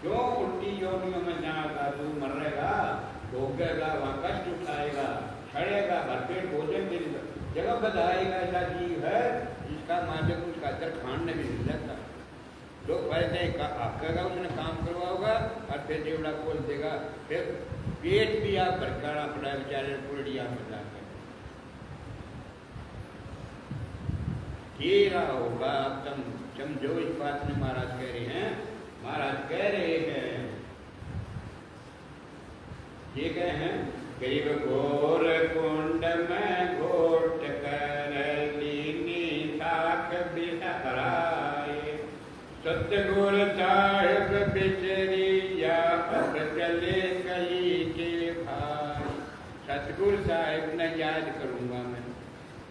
क्यों उल्टी योनियों में जाएगा, तू मरेगा, भोगेगा, वहाँ कष्ट उठाएगा, छड़ेगा, भरपेट भोजन मिलेगा। जगह बताएगा ऐसा जीव है जिसका मालिक उसका अंदर खाने भी मिल जाता। लोग पहले आकेगा, उसने काम करवा होगा और फिर देवड़ा खोल देगा, फिर पेट भी आप भरकाना पड़ा बेचारे पुरड़िया में जाकर। तेरा होगा तुम समझो इस बात में। महाराज कह रहे हैं, महाराज कह रहे हैं, ये कहे हैं, गरीब घोर कुंड में घोट कर लीनी साख बिसराए, सतगुर साहिब बिचरी या पद चले कई के भाई। सतगुर साहिब ने याद करूंगा मैं,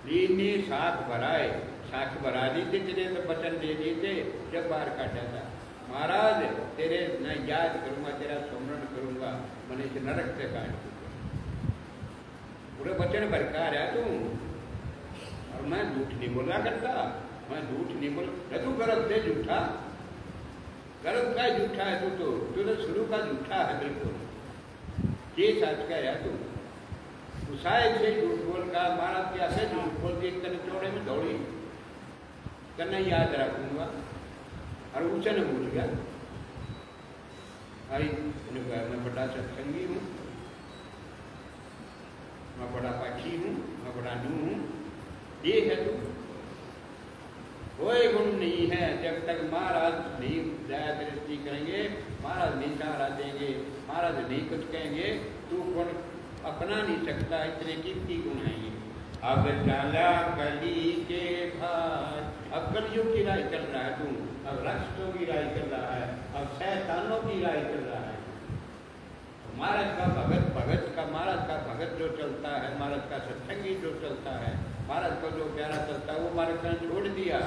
लीनी साख भराए, साख भरा दी थी तेरे तो बचन दे दिए थे जब बाहर काटा था। महाराज तेरे मैं याद करूंगा, तेरा स्मरण करूंगा, मैंने इसे नरक से काट दूंगा। पूरे वचन भरकार है तू, और मैं झूठ नहीं बोला करता, मैं झूठ नहीं बोल। तू गर्भ से झूठा, गर्भ का झूठा है तू तो शुरू का झूठा है बिल्कुल। ये सच कह रहा तू शायद से झूठ बोल का, महाराज क्या से झूठ बोल के तन चौड़े में दौड़ी, करना याद रखूंगा। और ऊंचा न भूल गया, अरे मैं बड़ा सत्संगी हूँ, मैं बड़ा पाठी हूँ, मैं बड़ा नू हूँ। ये है तू, कोई गुण नहीं है। जब तक महाराज नहीं दया दृष्टि करेंगे, महाराज नहीं सहारा देंगे, महाराज नहीं कुछ कहेंगे, तू गुण अपना नहीं सकता। इतने कीमती गुण है ये। अब चला कली के भाई, अब कलियों की राय कर रहा है तू, अब राक्षसों की राय कर रहा है, अब शैतानों की राय कर रहा है। महाराज का भगत का महाराज का भगत जो चलता है, महाराज का सत्संगी जो चलता है, महाराज को जो प्यारा चलता है, वो महाराज ने छोड़ दिया।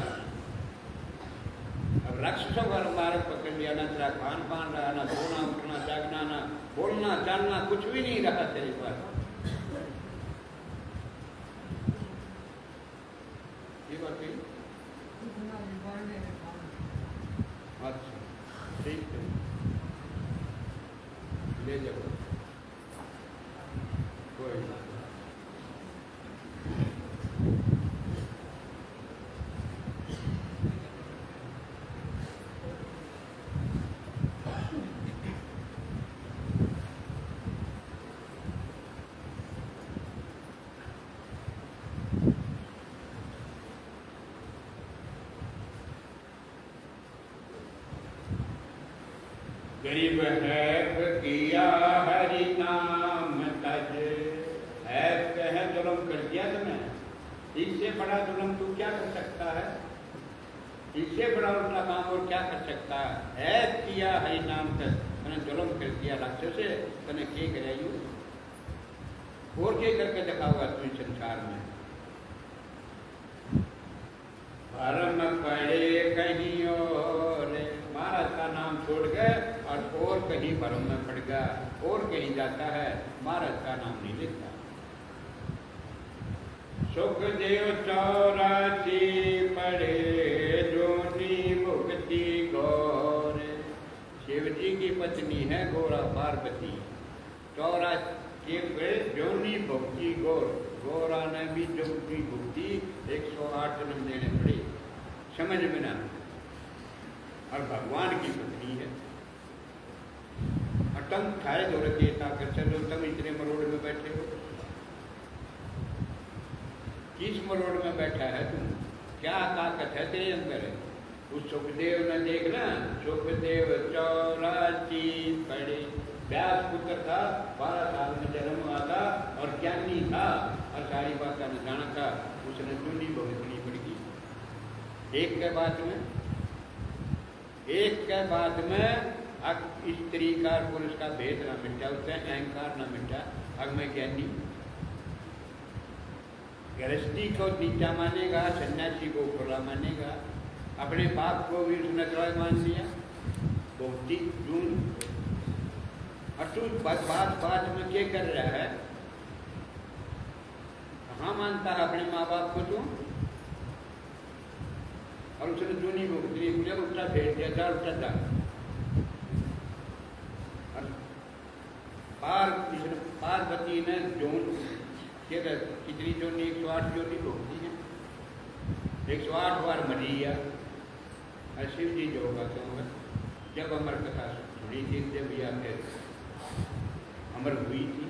अब राक्षसों का मार्ग पकड़ लिया, ना तेरा खान पान रहा, ना सोना उठना जागना, ना बोलना चालना, कुछ भी नहीं रहा तेरे पास। ये बात है। अच्छा ठीक है, ले जाओ, कोई ना। गरीब है किया हरि नाम तज, है कह जुल्म कर दिया तुमने, इससे बड़ा जुल्म तू क्या कर सकता है, इससे बड़ा उल्टा काम और क्या कर सकता है। ऐस किया हरि नाम तज, मैंने जुल्म कर दिया राक्षस से, तने क्या करे यू और क्या करके देखा हुआ तुम संसार में। भरम पड़े कहीं और, महाराज का नाम छोड़ गए और कहीं भरम में पड़ गया, और कहीं जाता है, महाराज का नाम नहीं लेता। सुखदेव 84 पड़े जोनी मुक्ति गौर, शिव जी की पत्नी है गौरा पार्वती। 84 जोनी भक्ति गौर, गौरा ने भी जो की भक्ति 108 जन्म देने पड़े, समझ में ना। और भगवान की पत्नी है, तुम खाए दो रखिए ताकत चलो, तुम इतने मरोड़ में बैठे हो, किस मरोड़ में बैठा है तुम? क्या ताकत है तेरे अंदर? उस सुखदेव ने देखना, सुखदेव 84 पढ़े, व्यास पुत्र था, 12 साल में जन्म हुआ था और ज्ञानी था और सारी बातें ने जाना था। उसने चुनी भुगतनी पड़ेगी एक के बाद में। स्त्री का पुरुष का भेद ना मिटा, उससे अहंकार ना मिटा। अब मैं ज्ञानी, गृहस्थी को नीचा मानेगा, सन्यासी को खुला मानेगा, अपने बाप को भी उसने थोड़ा मान लिया, भौतिक जून। और तू बात में क्या कर रहा है? कहाँ मानता है अपने माँ बाप को तू? और उसने जूनी भुगतनी बोले, उल्टा भेज दिया था, उल्टा था। पार्वती ने जोन कितनी जोनी, 108 जोनी भोगती है, 108 बार मरी है। और शिव जी जो होगा तो जब अमर कथा सुनी थी, जब या फिर अमर हुई थी,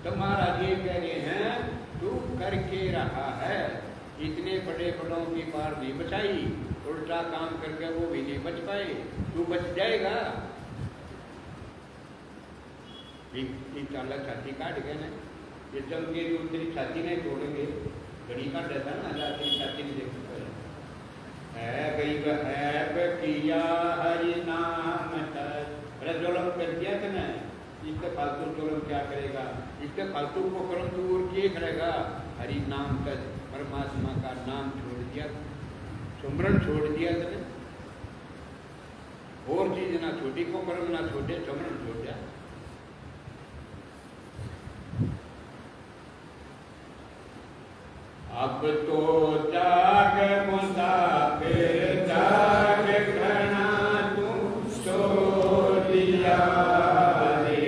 तो महाराज ये कह रहे हैं तू करके रहा है, इतने बड़े बड़ों की पार नहीं बचाई, उल्टा काम करके वो भी नहीं बच पाए, तू बच जाएगा। चालक छाती काट गए ना, ये जब मेरी उतनी छाती नहीं तोड़ेंगे, घड़ी काट देता ना, जाती छाती नहीं देख सकते है किया हरि नाम अरे जोलम कर दिया कि नहीं, इसके फालतू जोलम क्या करेगा? इसके फालतू को कर्म तू और क्या करेगा? हरि नाम कर, परमात्मा का नाम छोड़ दिया, सुमरन छोड़ दिया तेने, और चीज ना छोटी को कर्म ना छोटे, सुमरन छोड़ दिया। अब तो जाग मुसाफिर जाग, घना तू सो लिया रे।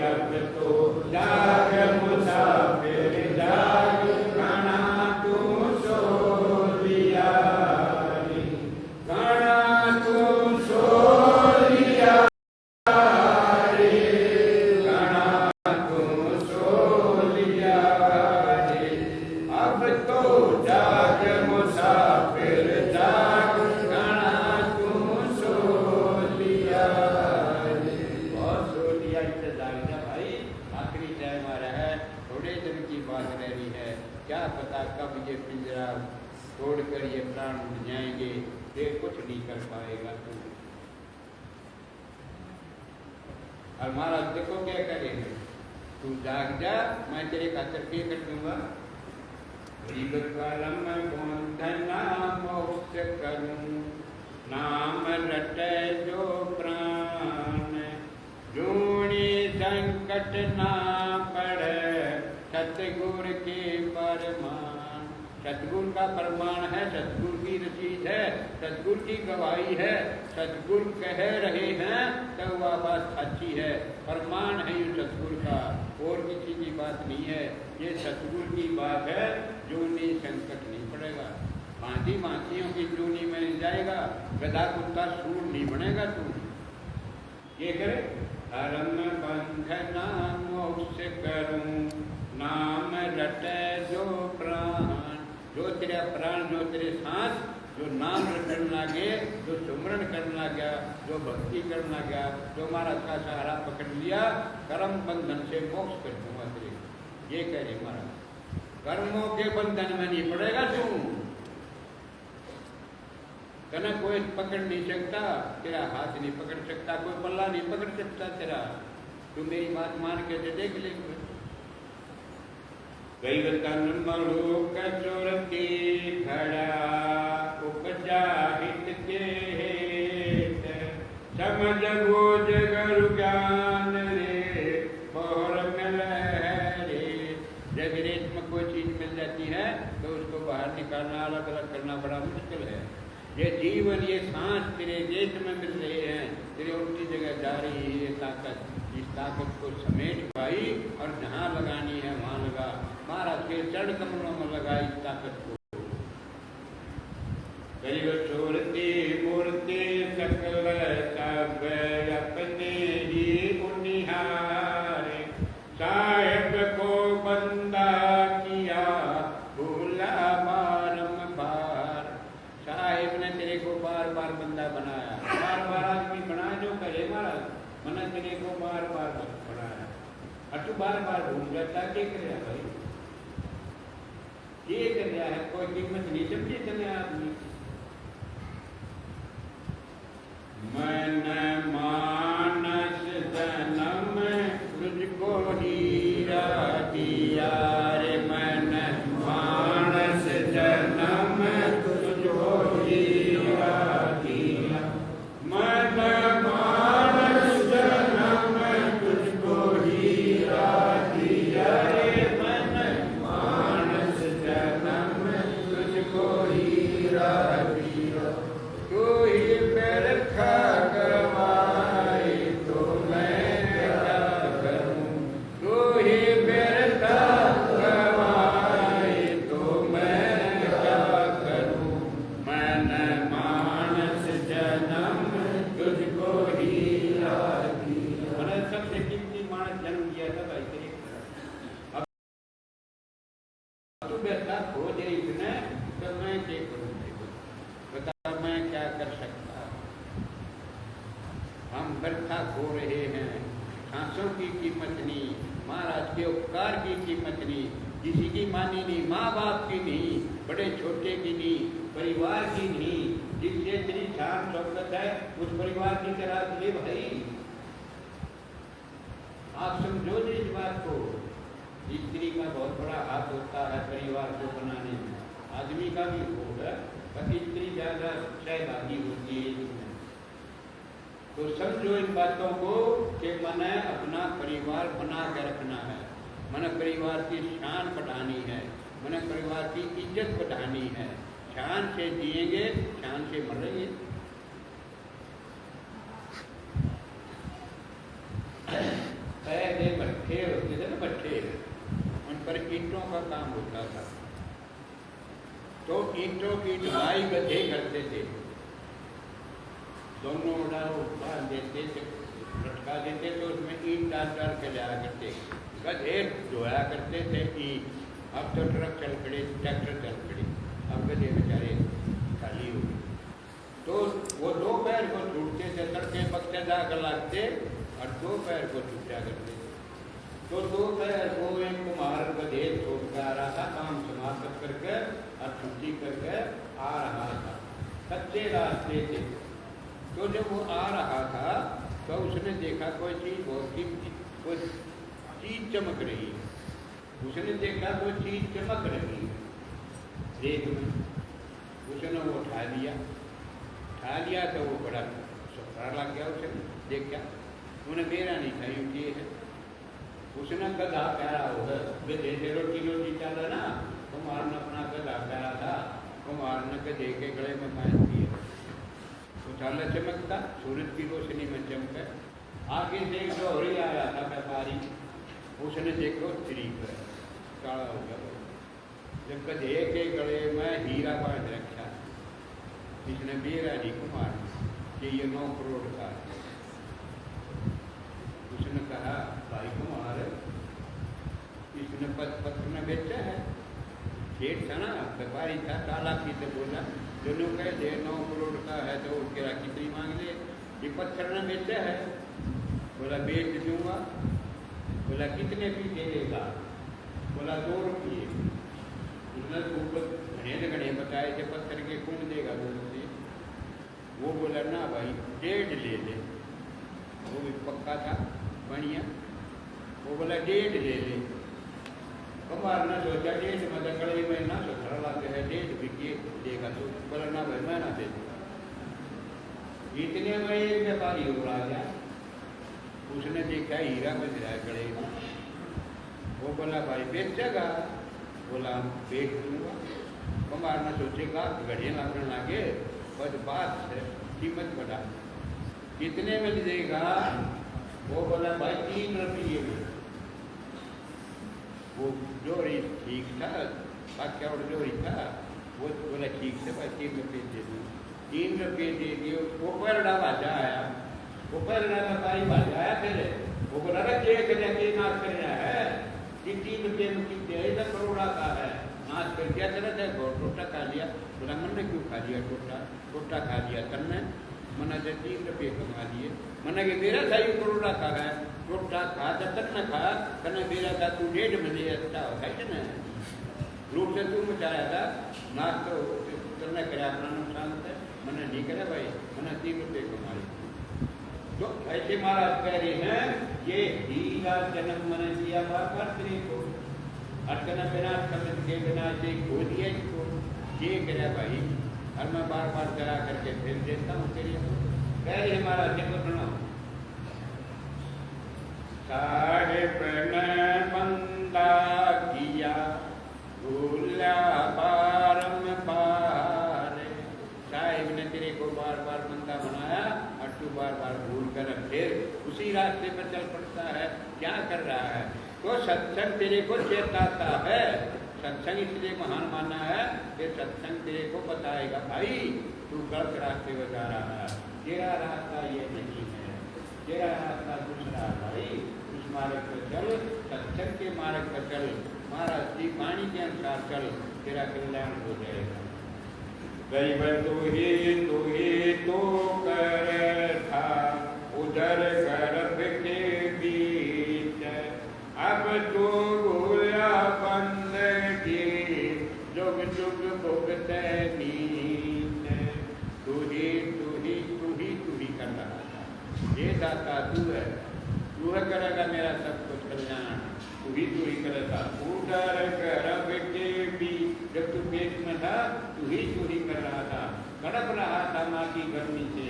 अब तो जाग मुसाफिर जाग, घना तू सो लिया रे। घना तू सो लिया रे, घना तू सो लिया रे। अब तो जाग मुसाफिर जाग, घना तू सो लिया रे। बहुत सो लिया, इससे जाग जा भाई, आखिरी टाइम आ रहा है, थोड़े दिन की बात रह रही है, क्या पता कब ये पिंजरा तोड़कर ये प्राण उठ जाएंगे, ये कुछ नहीं कर पाएगा तू। और महाराज देखो क्या करेंगे, तू जाग जा, मैं तेरे खातिर क्या कर दूंगा। जीव कलम बंधना मोक्ष करूं, नाम रटे जो प्राण, जूनी संकट ना पड़े, सतगुरु के परमान। सतगुरु का प्रमाण है, सतगुरु की रसीद है, सतगुरु की गवाही है, सतगुरु कह रहे हैं तो वह बात सच्ची है, प्रमाण है ये सतगुरु का, और किसी की बात नहीं है, ये सतगुरु की बात है। जूनी संकट नहीं पड़ेगा, भांति भांतियों की जूनी में नहीं जाएगा, गधा कुत्ता सूर नहीं बनेगा तू। ये करे धर्म बंधना मोक्ष करूं, नाम रटे जो प्राण। जो तेरा प्राण, जो तेरे सांस, जो नाम रटने लगे, जो सुमरण करने लगा, जो भक्ति करने लगा, जो महाराज का सहारा पकड़ लिया, कर्म बंधन से मोक्ष कर दूंगा तेरे। ये कह रहे महाराज, कर्मों के बंधन में नहीं पड़ेगा तू, कहना कोई पकड़ नहीं सकता, तेरा हाथ नहीं पकड़ सकता, कोई पल्ला नहीं पकड़ सकता तेरा। तू मेरी बात मान के देख ले। कई तन मलूक चुरती खड़ा, उपजा हित के हेत, समझ बोझ गुरु ज्ञान रे, बोर मिल रे। जब रेत में कोई चीज मिल जाती है तो उसको बाहर निकालना, अलग अलग करना बड़ा मुश्किल है। ये जीवन, ये सांस तेरे रेत में मिल रहे हैं, तेरे उल्टी जगह जा रही है ये ताकत, इस ताकत को समेट पाई और जहाँ लगानी है वहाँ लगा। महाराज के चरण कमलों में लगा इस ताकत को। कई छोड़ती मूर्ति सकल साहेब को बंदा किया भूला बारंबार। साहेब ने तेरे को बार बार बंदा बनाया, बार बार आदमी बनाया जो कहे महाराज मैंने तेरे को बार बार बनाया और तू बार बार भूल जाता। क्या कर रहा भाई, ये कर रहा है, कोई कीमत नहीं समझी चले आदमी। मन मानस जन्म तुझको हीरा दिया रे, मन मानस जन्म तुझको हीरा दिया। मन मानस जन्म तुझको हीरा दिया रे, मन मानस जन्म तुझको हीरा दिया। तू ही रखा करवाए तो मैं क्या करूं, तू ही बेरखा करवाए तो मैं क्या करूं। मन मानस जन्म तुझको हीरा दिया। मैंने सबसे कीमती मानस जन्म दिया था भाई तेरे। अब तू बेटा हो जाए इतने तो मैं क्या करूं, बता मैं क्या कर सकता। हम व्यर्था खो रहे हैं, सांसों की कीमत नहीं, महाराज के उपकार की कीमत नहीं, किसी की मानी नहीं, माँ बाप की नहीं, बड़े छोटे की नहीं, परिवार की नहीं। जिससे तेरी शान शौकत है उस परिवार की तरह ले भाई। आप समझो इस बात को। स्त्री का बहुत बड़ा हाथ होता है परिवार को बनाने में, आदमी का भी होगा, पर स्त्री ज्यादा सहभागी होती है इसमें। तो समझो इन बातों को कि मैंने अपना परिवार बना के रखना है, मैंने परिवार की शान बढ़ानी है, मैंने परिवार की इज्जत बढ़ानी है। शान से जिएंगे, शान से मरेंगे। पहले भट्ठे होते थे ना, भट्ठे, उन पर ईंटों का काम होता था। तो ईंटों की ढलाई गड्ढे करते थे, दोनों बांध देते थे, लटका देते थे, उसमें ईंट डाल डाल के जाया करते, गड्ढे धोया करते थे ईंट। अब तो ट्रक चल पड़े, ट्रैक्टर चल पड़े, अब गड्ढे बेचारे खाली हो गए। तो वो दो पैर को छूटते थे, तड़के पक्के जाकर लागते और दो पैर को छूटा करते थे। तो दो पैर को एक कुम्हार गधे छोड़ आ रहा था, काम समाप्त करके और छुट्टी करके आ रहा था, कच्चे रास्ते थे। तो जब वो आ रहा था तो उसने देखा कोई चीज बहुत कीमती, कोई चीज चमक रही है। उसने देखा कोई चीज चमक रही है, देख में उसने वो उठा लिया तो वो बड़ा सफरा लग गया। उसे देखा, उन्हें मेरा नहीं था, यूँ किए है। उसने गधा प्यारा होगा, गधे से रोटी चला ना, कुम्हार ने अपना गधा प्यारा था, कुम्हार ने गधे के गले में बांध दिया। उछाला चमकता, सूरज की रोशनी में चमका। आगे से एक डोहरी आया था व्यापारी, उसने देखो तरीक है, काला हो गया। जब गधे के गले में हीरा बांध रखा, इसने मेरा नहीं कुमार कि ये 9 करोड़ का है। उसने कहा भाई कुमार, इसने पत्र में बेचा है। सेठ था ना, व्यापारी था, ताला की से बोला, दोनों कह दे 9 करोड़ का है तो उसके कितनी मांग ले, ये पत्थर ने बेचा है। बोला बेच दूंगा। बोला कितने की देगा? बोला 2 रुपये। उसने घने बताए थे पत्थर के, कौन देगा 2 रुपये? वो बोला ना भाई 1.5 ले ले। वो भी पक्का था, बढ़िया। वो बोला 1.5 ले ले। कुम्हार ने सोचा 1.5 मतलब कड़े में ना सुथरा लाते हैं, 1.5 बिके देगा तो। बोला ना भाई मैं ना दे दूँगा। इतने में एक व्यापारी और आ गया, उसने देखा हीरा बज रहा है कड़े में। वो बोला भाई बेचेगा? बोला बेच दूंगा। कुम्हार ने सोचेगा घड़ियाँ लगने लगे, बस बात है कीमत बढ़ा। कितने में देगा? वो बोला भाई 3 रुपये में। वो जोड़ी ठीक था, बाकी और जोड़ी था, वो बोला ठीक से भाई 3 रुपये दे दूँ। 3 रुपये दे दिए। वो पैरडा बाजा आया, वो पैरडा व्यापारी बाजा आया। फिर वो बोला रहा के नाश कर रहा है, फिर क्या गलत है? बहुत टोटा खा लिया। बोला मन ने क्यों खा लिया टोटा? टोटा खा लिया तन ने, मना से 3 रुपये कमा लिए। मना के मेरा था ये करोड़ा खा गया, टोटा खा तो तन न खा, तने मेरा था तू 1.5 महीने अच्छा है कि ना रूप से तू मचाया था नाच तो तने करे अपना नुकसान है, मैंने नहीं करे भाई, मैंने 3 रुपये कमा लिए। तो ऐसे महाराज कह रहे हैं ये हीरा जन्म मैंने दिया बार तेरे को, अटकना बिना समझ के बिना से खो दिया इसको, ये करे भाई, और मैं बार बार करा करके फिर देता हूँ तेरे को। कह रहे महाराज देखो सुनो, साहिब ने बंदा किया भूला बारंबार, साहिब ने तेरे को बार बार बंदा बनाया और तू बार बार भूल कर फिर उसी रास्ते पर चल पड़ता है। क्या कर रहा है? तो सत्संग तेरे को चेताता है, सत्संग इसलिए महान माना है कि सत्संग तेरे को बताएगा भाई तू गलत रास्ते पर जा रहा है, तेरा रास्ता ये नहीं है, तेरा रास्ता दूसरा भाई, उस मार्ग पर चल, सत्संग के मार्ग पर चल, महाराज की वाणी के अनुसार चल, तेरा कल्याण हो जाएगा। गरीब तू ही तो कर था उधर गर्भ के बीच, अब तो भूला बंदगी जुग जुग भुगते नीच, तू ही कर रहा था, ये दाता तू है करेगा मेरा सब कुछ कल्याण, तू ही करेगा। उधर गर्भ के बीच, जब तू पेट में था तू ही कर रहा था, तड़प रहा था माँ की गर्मी से,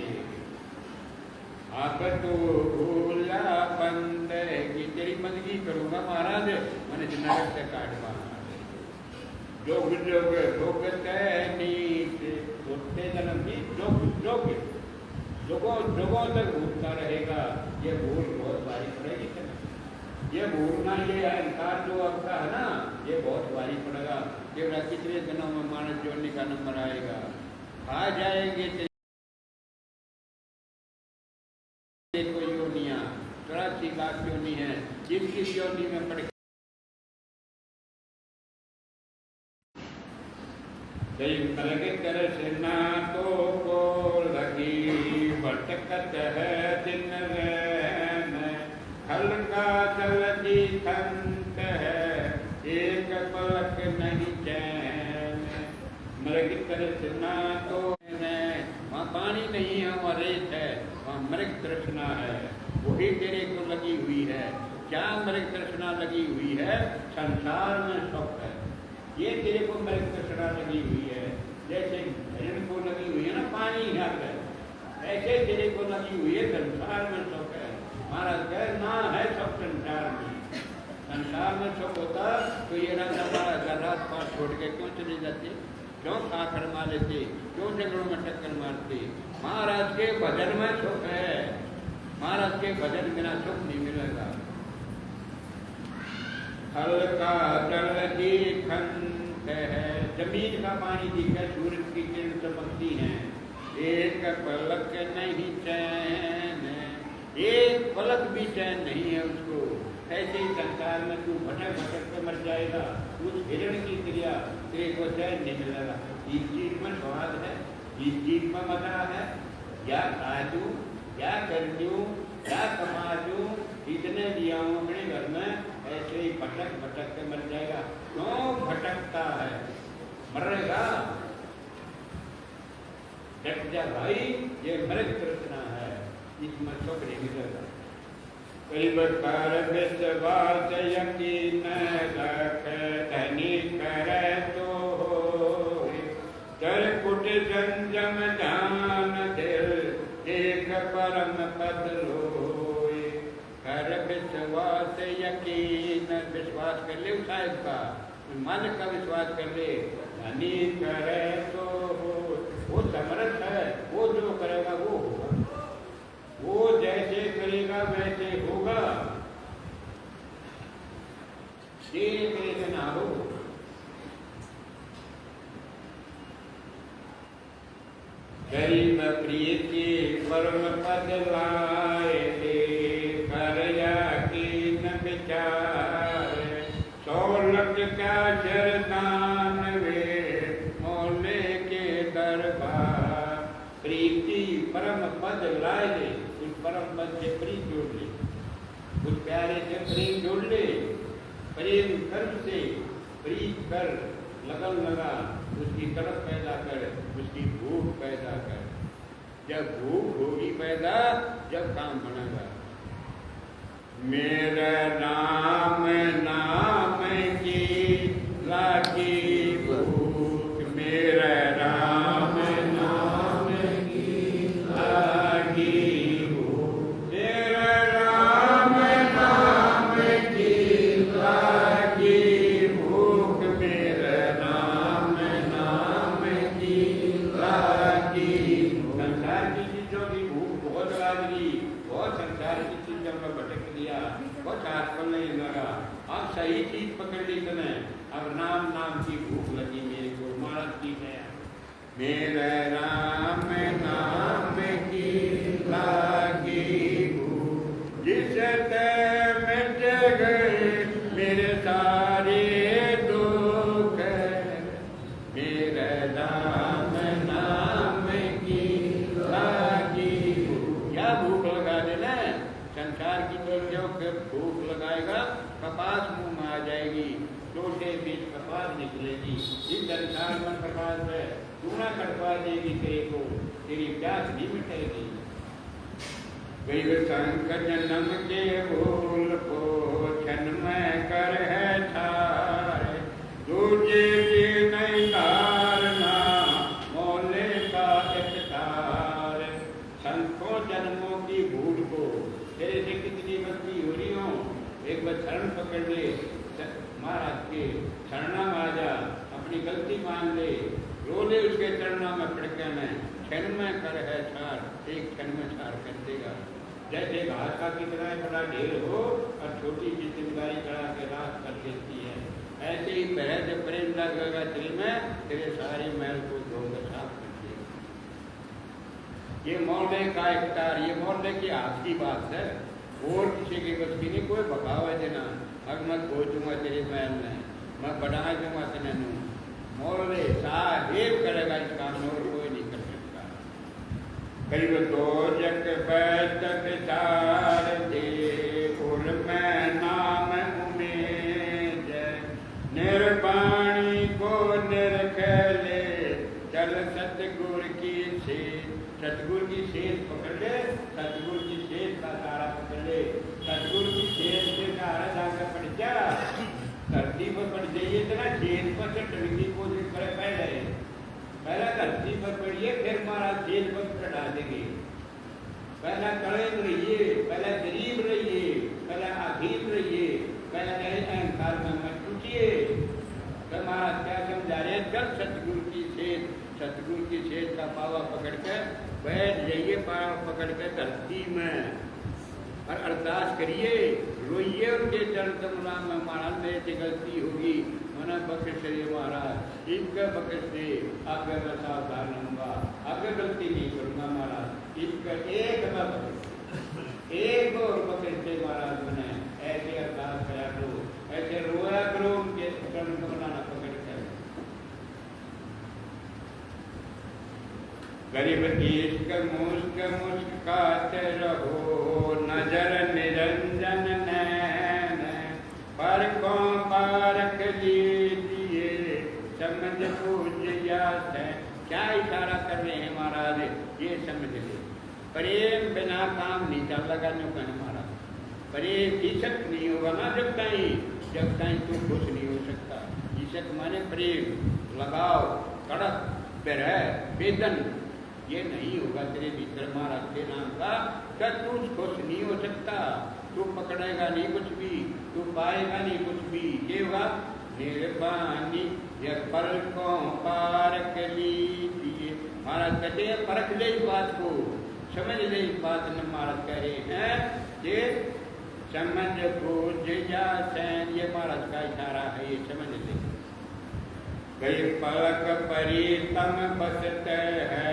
अब तो भूला बंदगी, तेरी बंदगी करूंगा महाराज, मैंने नरक से काटवा जोग जोग भोगते नीच, उठते जन्म भी जोग जोग जोगों तक भूलता रहेगा। ये भूल बहुत भारी पड़ेगी तेरा, ये भूलना, ये अहंकार जो आपका है ना, ये बहुत भारी पड़ेगा। केवल कितने दिनों में मानस जोड़ने का नंबर आएगा, आ जाएंगे कोई योनियां, 84 लाख योनि है, जिसकी योनि में पड़ कर सेना तो को लगी भटकत है दिन रैन, हल्का चलती खंत है एक पलक नहीं चैन, मृग कर सेना तो वहाँ पानी नहीं है, वहाँ रेत है, वहाँ मृग तृष्णा है, वही तेरे को लगी हुई है। क्या मृग तृष्णा लगी हुई है? संसार में सुख है, ये तेरे को मृग तृष्णा लगी हुई है। जैसे हिरण को लगी हुई है ना पानी हर है, ऐसे तेरे को लगी हुई है संसार में सुख है। महाराज कह ना है सब संसार में, संसार में सुख होता तो ये रात पास छोड़ के क्यों चले जाते, क्यों खाकर मार लेते, क्यों जंगलों में टक्कर मारते। महाराज के भजन में सुख है, महाराज के भजन बिना सुख नहीं मिलेगा। हल्का जल खंत है, जमीन का पानी दिखा, सूरज की किरण चमकती है, एक पलक नहीं चैन, एक पलक भी चैन नहीं है उसको। ऐसे ही संसार में तू भटक भटक के मर जाएगा, उस हिरण की क्रिया तेरे को चैन नहीं मिलेगा। इस चीज में स्वाद है, इस चीज में मजा है, क्या खा दूं, क्या कर दूं, क्या कमा दूं, इतने दिया हूं अपने घर में, ऐसे ही भटक भटक के मर जाएगा। क्यों भटकता है, मरेगा, डट जा भाई, ये मृग तृष्णा है, इसमें सुख नहीं मिलेगा। कई बार विश्वास यकीन रख धनी करे तो कर कुट संजम जान दिल एक परम पद लोए। कर विश्वास यकीन, विश्वास कर ले उस साहिब का, मालिक का विश्वास कर ले, धनी करे तो वो समर्थ है, वो जो करेगा वो होगा, वो जैसे करेगा वैसे होगा, तेरे मेरे ना हो। गरीब प्रीति परम पद लाए थे, कर यकीन विचार, 100 लख का शरदान परम पद लाए ले, उस परम पद से प्रीत जोड़ ले, उस प्यारे से प्रेम जोड़ ले, प्रेम कर्म से प्रीत कर, लगन लगा, उसकी तड़प पैदा कर, उसकी भूख पैदा कर। जब भूख होगी पैदा, जब काम बनेगा। मेरा नाम नाम की लागी भूख, मेरा नाम नाम की लागी भूख, तेरा नाम नाम की लागी भूख, मेरा नाम नाम की लागी। संसार की चीजों की भूख बहुत लागी, बहुत संसार की चीजों में भटक दिया, बहुत आजकल नहीं लगा। अब सही चीज पकड़ ली तूने, अब नाम नाम की भूख लगी मेरे को। महाराज की है मेरे राम नाम की लागी भूख, जिस मिट गए मेरे सारे दुख, मेरे राम नाम की लागी भूख। क्या भूख लगा देना, संसार की चीजों के भूख लगाएगा, कपास मुंह में आ जाएगी, लोटे बीच कपास निकलेगी। इस संसार में कपास है, चूना कटवा देगी तेरे को, तेरी प्यास नहीं मिटेगी। गई संग जन्म के भूल को क्षण में कर है ठार, दूजे जी नहीं तारना मोले का इकतार। संतों जन्मों की भूल को, तेरे से कितनी मस्ती हो रही हो, एक बार शरण पकड़ ले, महाराज के शरणा में आ जा, अपनी गलती मान ले, रो ले उसके चरणों में पड़के में, क्षण में कर है छार, एक क्षण में छार कर देगा। जैसे घास का कितना बड़ा ढेर हो और छोटी सी चिंगारी चढ़ा के राख कर देती है, ऐसे ही तरह से प्रेम लगेगा दिल में, तेरे सारे मैल को धोकर साफ कर देगा। ये मोहल्ले का इफ्तार, ये मोहल्ले की आखिरी बात है, और किसी की बस की नहीं, कोई बगावत देना, अब मैं खो दूंगा तेरे महल में, मैं बढ़ा दूंगा तेने नू, मोहल्ले साहेब करेगा इस काम में, और कोई नहीं कर सकता। करीब दो जग बैठक चार दे, और मैं नाम उमेद, निर्वाणी को निरखले, चल सतगुर की सेज। सतगुर की सेज पकड़ ले, सतगुर की सेज का सहारा पकड़ ले, सतगुर की सेज से सहारा जाकर पड़ जा, धरती पर पड़ जाइए तो ना, सेज पर से टड़की को करे पहले धरती पर पड़िए, फिर महाराज सेज पर चढ़ा देंगे। पहला कड़ेल रहिए, पहले गरीब रहिए, पहले अधीन रहिए, पहले अहंकार में मत टूटिए। तो महाराज क्या समझा रहे, जब सतगुरु की सेज, सतगुरु की सेज का पावा पकड़ कर बैठ जाइए, पावा पकड़ कर धरती में, और अरदास करिए, रोइए उनके चरण कमला में, महाराज मेरे से गलती होगी, मना बख्श दे महाराज, इनका बख्श दे, आगे मैं सावधान रहूँगा, आगे गलती नहीं करूँगा महाराज, इनका एक और बख्श दे महाराज। मैंने ऐसे अरदास करा करो, ऐसे रोया करो उनके चरण कमला न पकड़ कर। गरीब इश्क मुस्क मुस्काते रहो, नजर निरंजन नैन, पर को पारख लीजिए, समझ पूजिया से। क्या इशारा कर रहे हैं महाराज, ये समझ ले, प्रेम बिना काम नहीं चल लगा नो कहना महाराज, प्रेम ईशक नहीं होगा ना जब तक तू खुश नहीं हो सकता। ईशक माने प्रेम, लगाव, कड़क, बेरह, वेदन, ये नहीं होगा तेरे भीतर महाराज के नाम का, क्या तू खुश नहीं हो सकता, तू पकड़ेगा नहीं कुछ भी, तू पाएगा नहीं कुछ भी। ये होगा निर्वाणी, ये पल को पारख लीजिए। महाराज कहते हैं परख ले इस बात को, समझ ले इस बात में। महाराज कह रहे हैं कि समझ पूज जा सैन, ये महाराज का इशारा है, ये समझ ले। कई पलक परितम बसत है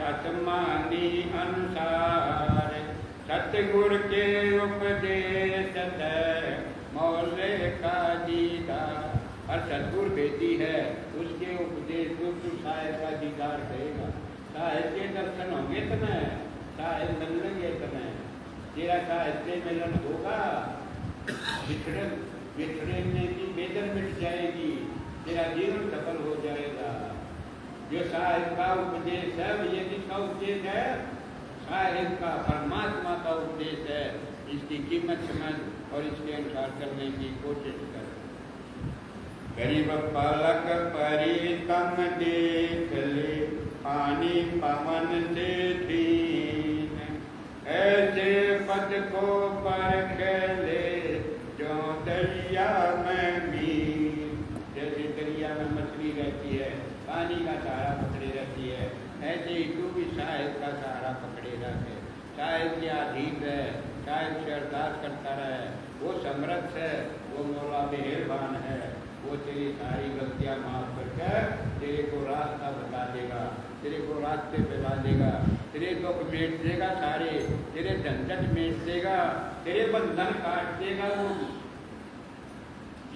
आत्मानी अनुसार, सतगुर के उपदेश मौले का दीदार। और सतगुर बेटी है, उसके उपदेश को तू साहेब का दीदार करेगा। साहिब के दर्शन होंगे तुम्हें, साहिब मिल लेंगे तुम्हें, तेरा साहिब से मिलन होगा, बिछड़ने की बेदर मिट जाएगी, तेरा जीवन सफल हो जाएगा। जो साहिब का उपदेश है ये किसका उपदेश है? साहिब का, परमात्मा का उपदेश है। इसकी कीमत समझ और इसके अनुसार करने की कोशिश कर। गरीब पालक परितम देख ले, पानी पवन से दीन, ऐसे पद को परख ले, जो दरिया में मीन। जैसे दरिया में मछली रहती है, पानी का सहारा पकड़े रहती है, ऐसे ही तू भी साहिब का सहारा पकड़े रखे, साहिब के अधीन रहे, साहिब से अरदास करता रहे। वो समर्थ है, वो मौला मेहरबान है, वो तेरी सारी गलतियाँ माफ करके तेरे को रास्ता बता देगा, तेरे को रास्ते पे ला देगा, तेरे दुख मेट देगा सारे, तेरे झंझट मेट देगा, तेरे बंधन काट देगा। वो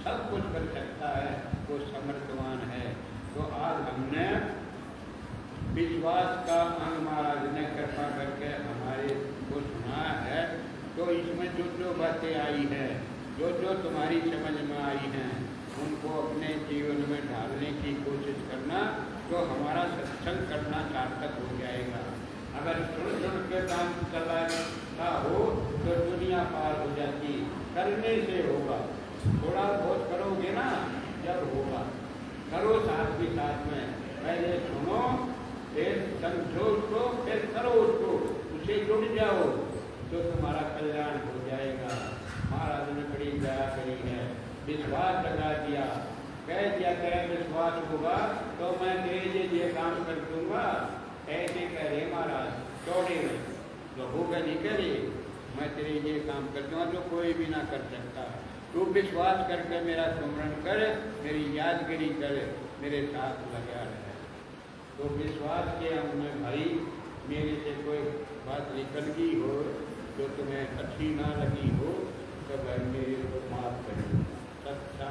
सब कुछ कर सकता है, वो समर्थवान है। तो आज हमने विश्वास का अंग महाराज ने कृपा करके हमारे को सुना है। तो इसमें जो जो बातें आई हैं, जो जो तुम्हारी समझ में आई हैं, उनको अपने जीवन में ढालने की कोशिश करना, तो हमारा सत्संग करना सार्थक हो जाएगा। अगर सुन सुन के काम चलाना हो तो दुनिया पार हो जाती, करने से होगा। थोड़ा बहुत करोगे ना, जब होगा, करो साथ भी साथ में, पहले सुनो, फिर समझो उसको, फिर करो उसको, उसे जुड़ जाओ तो तुम्हारा कल्याण हो जाएगा। महाराज ने बड़ी दया करी है, विश्वास लगा दिया, कह दिया तेरा विश्वास होगा तो मैं तेरे ये काम कर दूंगा। ऐसे कह रहे महाराज चौड़े में, तो होगा नहीं करे, मैं तेरे ये काम कर दूंगा जो कोई भी ना कर सकता। तू विश्वास करके मेरा सुमरण कर, मेरी यादगिरी कर, मेरे साथ लगा रहे। तो विश्वास के हमने भाई मेरे से कोई बात निकल गई हो जो तुम्हें अच्छी ना लगी हो तो भाई मेरे को माफ करो। सच्चा